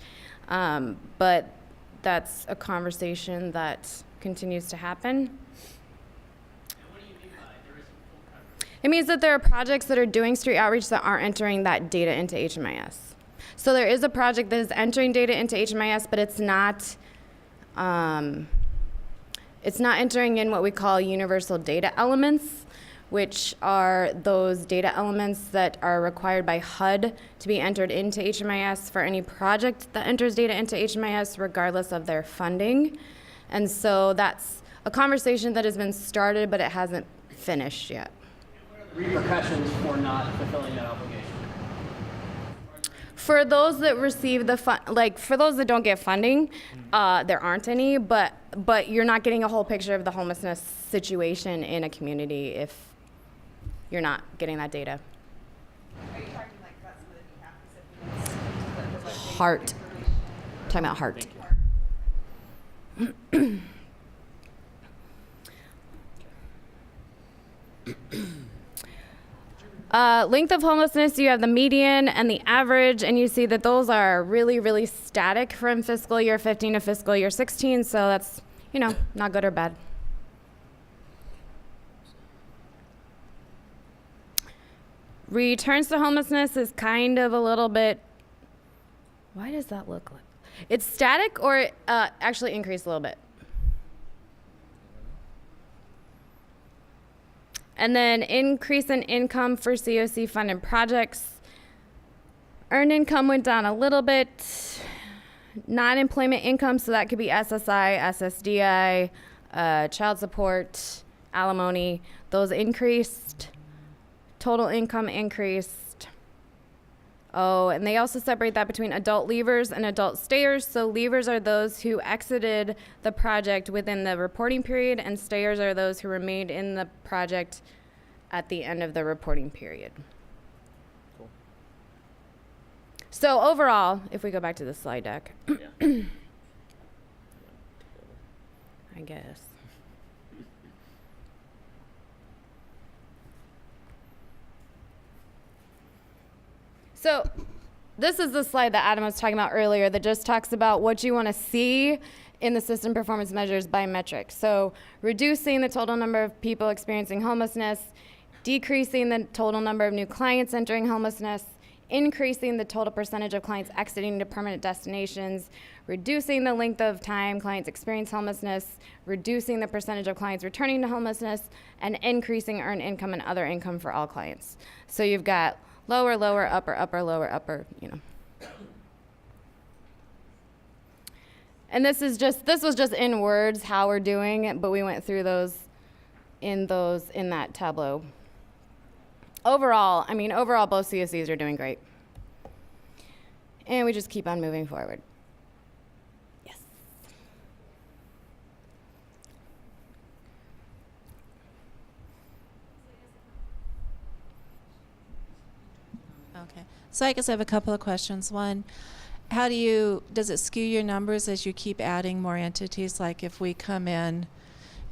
but that's a conversation that continues to happen. What do you mean by there isn't full coverage? It means that there are projects that are doing street outreach that aren't entering that data into HMIS. So there is a project that is entering data into HMIS, but it's not entering in what we call universal data elements, which are those data elements that are required by HUD to be entered into HMIS for any project that enters data into HMIS, regardless of their funding. And so that's a conversation that has been started, but it hasn't finished yet. Repercussions for not fulfilling that obligation. For those that receive the for those that don't get funding, there aren't any, but you're not getting a whole picture of the homelessness situation in a community if you're not getting that data. Are you talking like that's what the recipients? Heart. Talking about heart. Length of homelessness, you have the median and the average, and you see that those are really, really static from fiscal year 15 to fiscal year 16, so that's, not good or bad. Returns to homelessness is kind of a little bit, why does that look like? It's static or actually increased a little bit. And then increase in income for COC funded projects. Earned income went down a little bit. Non-employment income, so that could be SSI, SSDI, child support, alimony, those increased. Total income increased. Oh, and they also separate that between adult leavers and adult stayers. So leavers are those who exited the project within the reporting period, and stayers are those who remained in the project at the end of the reporting period. Cool. So overall, if we go back to the slide deck, I guess. So this is the slide that Adam was talking about earlier that just talks about what you want to see in the system performance measures by metric. So reducing the total number of people experiencing homelessness, decreasing the total number of new clients entering homelessness, increasing the total percentage of clients exiting to permanent destinations, reducing the length of time clients experience homelessness, reducing the percentage of clients returning to homelessness, and increasing earned income and other income for all clients. So you've got lower, lower, upper, upper, lower, upper, you know. And this was just in words how we're doing it, but we went through those in that tableau. Overall, both COCs are doing great. And we just keep on moving forward. Yes. Okay. So I guess I have a couple of questions. One, does it skew your numbers as you keep adding more entities? Like if we come in,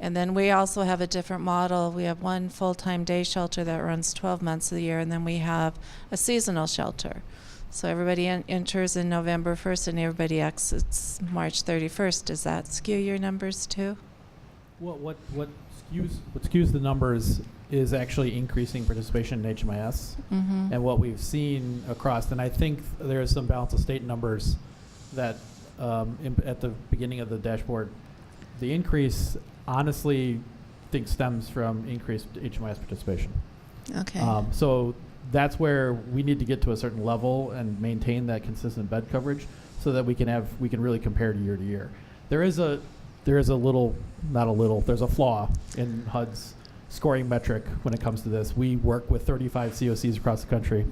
and then we also have a different model. We have one full-time day shelter that runs 12 months of the year, and then we have a seasonal shelter. So everybody enters in November 1st and everybody exits March 31st. Does that skew your numbers too? What skews the numbers is actually increasing participation in HMIS. Mm-hmm. And what we've seen across, and I think there is some balance of state numbers that at the beginning of the dashboard, the increase honestly I think stems from increased HMIS participation. Okay. So that's where we need to get to a certain level and maintain that consistent bed coverage so that we can really compare to year. There's a flaw in HUD's scoring metric when it comes to this. We work with 35 COCs across the country,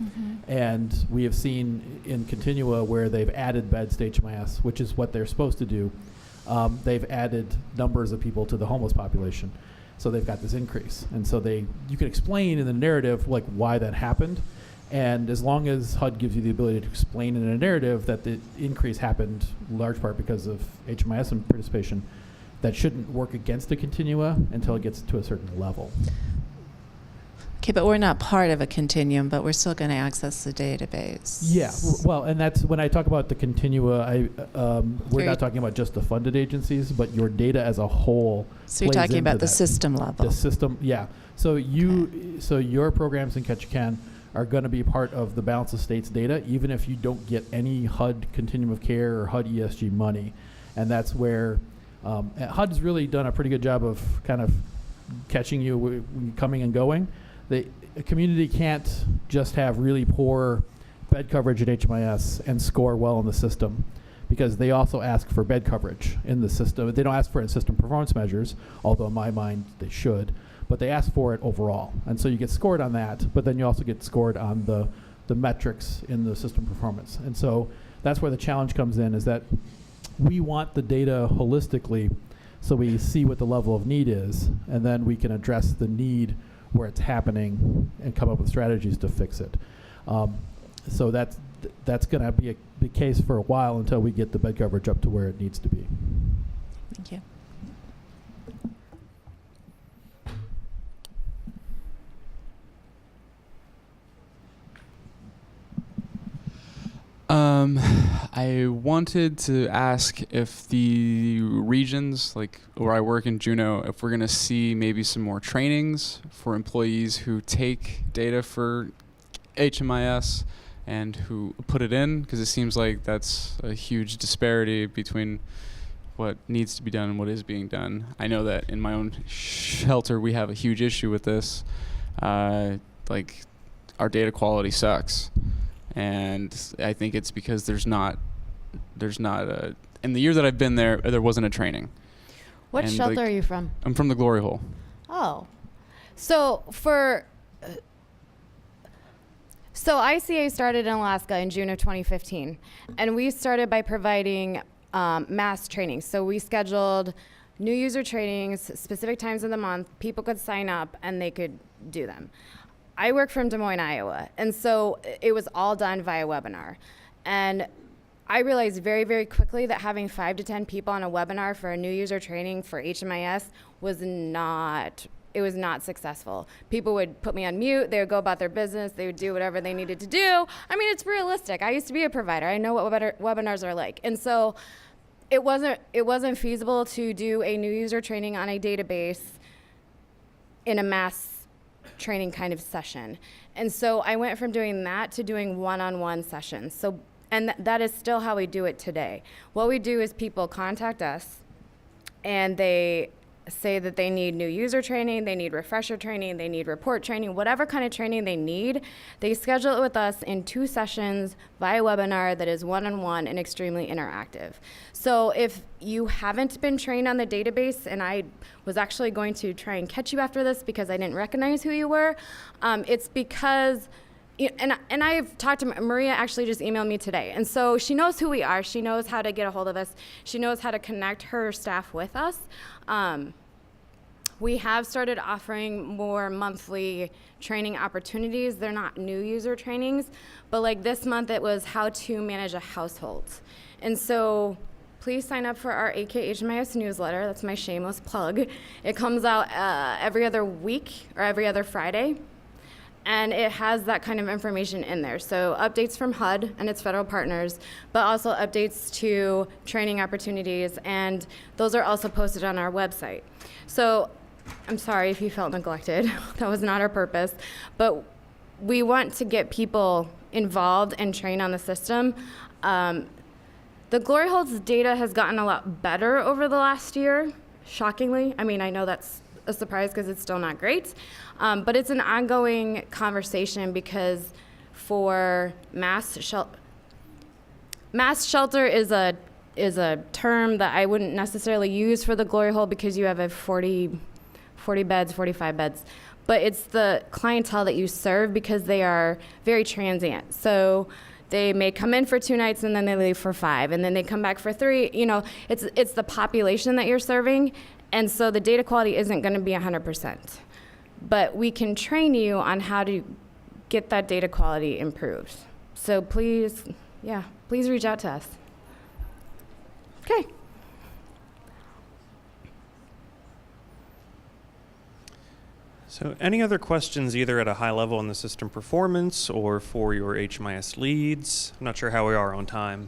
and we have seen in Continua where they've added beds to HMIS, which is what they're supposed to do. They've added numbers of people to the homeless population, so they've got this increase. And so you can explain in the narrative like why that happened, and as long as HUD gives you the ability to explain in a narrative that the increase happened in large part because of HMIS and participation, that shouldn't work against the Continua until it gets to a certain level. Okay, but we're not part of a continuum, but we're still going to access the database. Yeah, well, and that's when I talk about the Continua, we're not talking about just the funded agencies, but your data as a whole. So you're talking about the system level. The system, yeah. So your programs in Ketchikan are going to be part of the balance of states data, even if you don't get any HUD Continuum of Care or HUD ESG money. And that's where HUD's really done a pretty good job of kind of catching you coming and going. A community can't just have really poor bed coverage at HMIS and score well in the system, because they also ask for bed coverage in the system. They don't ask for it in system performance measures, although in my mind they should, but they ask for it overall. And so you get scored on that, but then you also get scored on the metrics in the system performance. And so that's where the challenge comes in, is that we want the data holistically so we see what the level of need is, and then we can address the need where it's happening and come up with strategies to fix it. So that's going to be the case for a while until we get the bed coverage up to where it needs to be. Thank you. I wanted to ask if the regions, like where I work in Juneau, if we're going to see maybe some more trainings for employees who take data for HMIS and who put it in, because it seems like that's a huge disparity between what needs to be done and what is being done. I know that in my own shelter we have a huge issue with this. Like, our data quality sucks. And I think it's because there's not a, in the year that I've been there wasn't a training. What And, shelter like, are you from? I'm from the Glory Hole. Oh. So ICA started in Alaska in June of 2015, and we started by providing mass training. So we scheduled new user trainings, specific times of the month. People could sign up and they could do them. I work from Des Moines, Iowa, and so it was all done via webinar. And I realized very, very quickly that having 5 to 10 people on a webinar for a new user training for HMIS was not successful. People would put me on mute, they would go about their business, they would do whatever they needed to do. I mean, it's realistic. I used to be a provider. I know what webinars are like. And so it wasn't feasible to do a new user training on a database in a mass training kind of session. And so I went from doing that to doing one-on-one sessions. So, and that is still how we do it today. What we do is people contact us and they say that they need new user training, they need refresher training, they need report training, whatever kind of training they need, they schedule it with us in 2 sessions via webinar that is one-on-one and extremely interactive. So if you haven't been trained on the database, and I was actually going to try and catch you after this because I didn't recognize who you were, it's because and I've talked to Maria, actually just emailed me today. And so she knows who we are. She knows how to get a hold of us. She knows how to connect her staff with us. We have started offering more monthly training opportunities. They're not new user trainings, but like this month it was how to manage a household. And so please sign up for our AKHMIS newsletter. That's my shameless plug. It comes out every other week or every other Friday. And it has that kind of information in there. So updates from HUD and its federal partners, but also updates to training opportunities, and those are also posted on our website. So I'm sorry if you felt neglected. That was not our purpose. But we want to get people involved and trained on the system. The Glory Hole's data has gotten a lot better over the last year, shockingly. I mean, I know that's a surprise because it's still not great. But it's an ongoing conversation because for mass shelter is a term that I wouldn't necessarily use for the Glory Hole because you have a 40 beds, 45 beds. But it's the clientele that you serve because they are very transient. So they may come in for 2 nights and then they leave for 5 and then they come back for 3. You know, it's the population that you're serving. And so the data quality isn't going to be 100%. But we can train you on how to get that data quality improved. So please reach out to us. Okay. So any other questions either at a high level on the system performance or for your HMIS leads? I'm not sure how we are on time.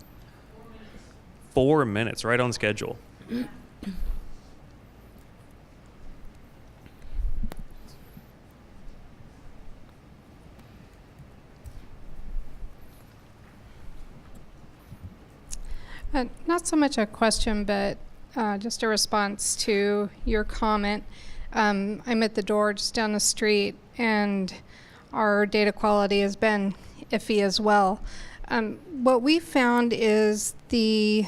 4 minutes, right on schedule. Not so much a question, but just a response to your comment. I'm at the door just down the street, and our data quality has been iffy as well. What we found is the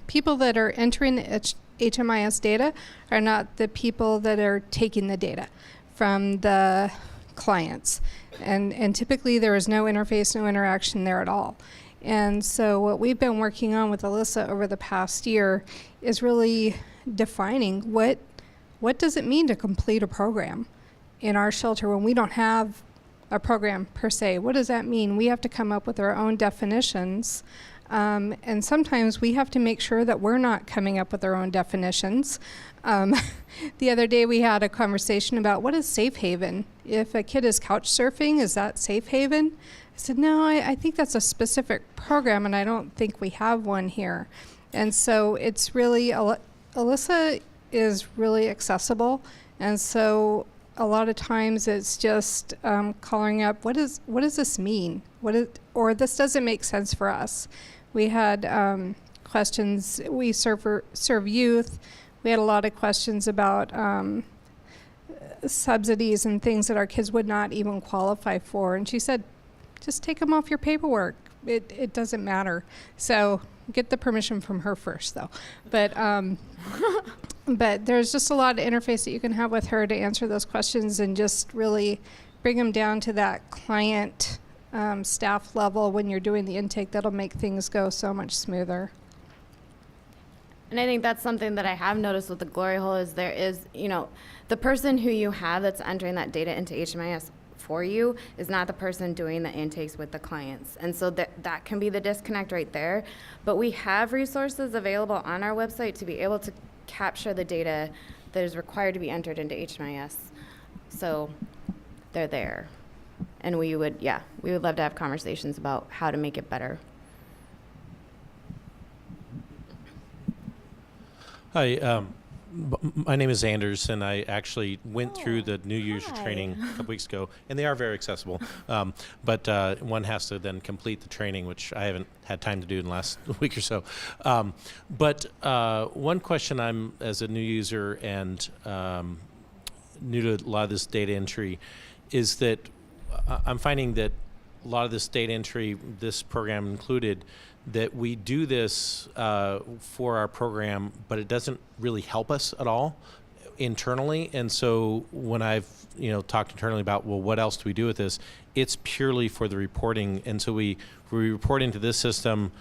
people that are entering the HMIS data are not the people that are taking the data from the clients. And typically there is no interface, no interaction there at all. And so what we've been working on with Alyssa over the past year is really defining what does it mean to complete a program in our shelter when we don't have a program per se. What does that mean? We have to come up with our own definitions. And sometimes we have to make sure that we're not coming up with our own definitions. The other day we had a conversation about what is safe haven. If a kid is couch surfing, is that safe haven? I said, no, I think that's a specific program, and I don't think we have one here. And so it's really, Alyssa is really accessible, and so a lot of times it's just calling up, what does this mean? Or this doesn't make sense for us. We had questions, we serve youth. We had a lot of questions about subsidies and things that our kids would not even qualify for. And she said, just take them off your paperwork. It doesn't matter. So get the permission from her first, though. But but there's just a lot of interface that you can have with her to answer those questions and just really bring them down to that client staff level when you're doing the intake. That'll make things go so much smoother. And I think that's something that I have noticed with the Glory Hole is there is, the person who you have that's entering that data into HMIS for you is not the person doing the intakes with the clients. And so that can be the disconnect right there. But we have resources available on our website to be able to capture the data that is required to be entered into HMIS. So they're there. And we would love to have conversations about how to make it better. Hi, my name is Anders, and I actually went through the new user training a couple weeks ago, and they are very accessible. But one has to then complete the training, which I haven't had time to do in the last week or so. But one question I'm, as a new user and new to a lot of this data entry, is that I'm finding that a lot of this data entry, this program included, that we do this for our program, but it doesn't really help us at all internally. And so when I've talked internally about, well, what else do we do with this? It's purely for the reporting. And so we report into this system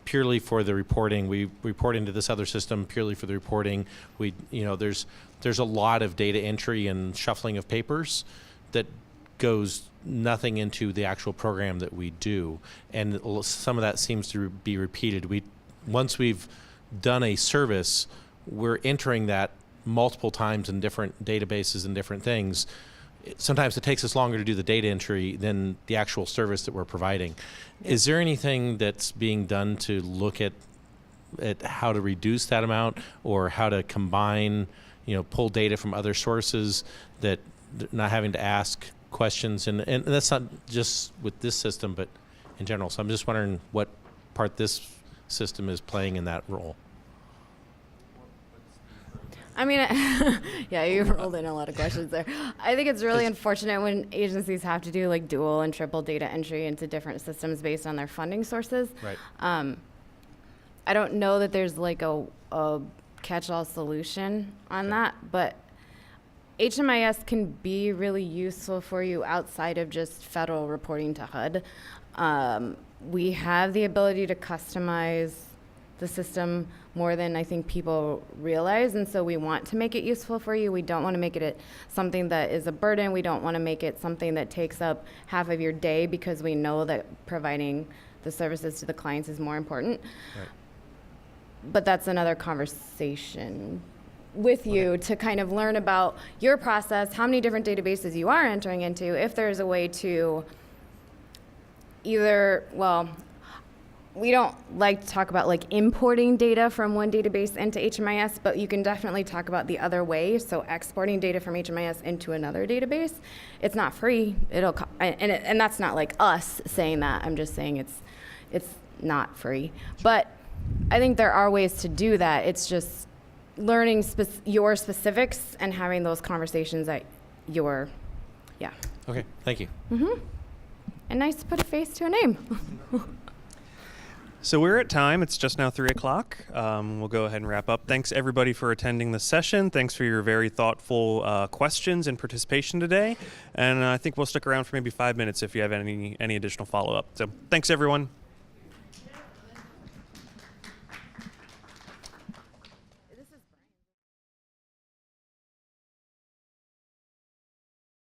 purely for the reporting. We report into this other system purely for the reporting. There's a lot of data entry and shuffling of papers that goes nothing into the actual program that we do, and some of that seems to be repeated. Once we've done a service, we're entering that multiple times in different databases and different things. Sometimes it takes us longer to do the data entry than the actual service that we're providing. Is there anything that's being done to look at how to reduce that amount, or how to combine, pull data from other sources, that not having to ask questions, and that's not just with this system, but in general. So I'm just wondering what part this system is playing in that role. I mean, yeah, you rolled in a lot of questions there. I think it's really unfortunate when agencies have to do like dual and triple data entry into different systems based on their funding sources. Right. I don't know that there's like a catch-all solution on that, but HMIS can be really useful for you outside of just federal reporting to HUD. We have the ability to customize the system more than I think people realize, and so we want to make it useful for you. We don't want to make it something that is a burden. We don't want to make it something that takes up half of your day, because we know that providing the services to the clients is more important. Right. But that's another conversation with you to kind of learn about your process, how many different databases you are entering into, if there's a way to either, well, we don't like to talk about like importing data from one database into HMIS, but you can definitely talk about the other way. So exporting data from HMIS into another database. It's not free. And that's not like us saying that. I'm just saying it's not free. But I think there are ways to do that. It's just learning your specifics and having those conversations at your, yeah. Okay, thank you. Mm-hmm. And nice to put a face to a name. So we're at time. It's just now 3 o'clock. We'll go ahead and wrap up. Thanks everybody for attending the session. Thanks for your very thoughtful questions and participation today. And I think we'll stick around for maybe 5 minutes if you have any additional follow-up. So thanks everyone.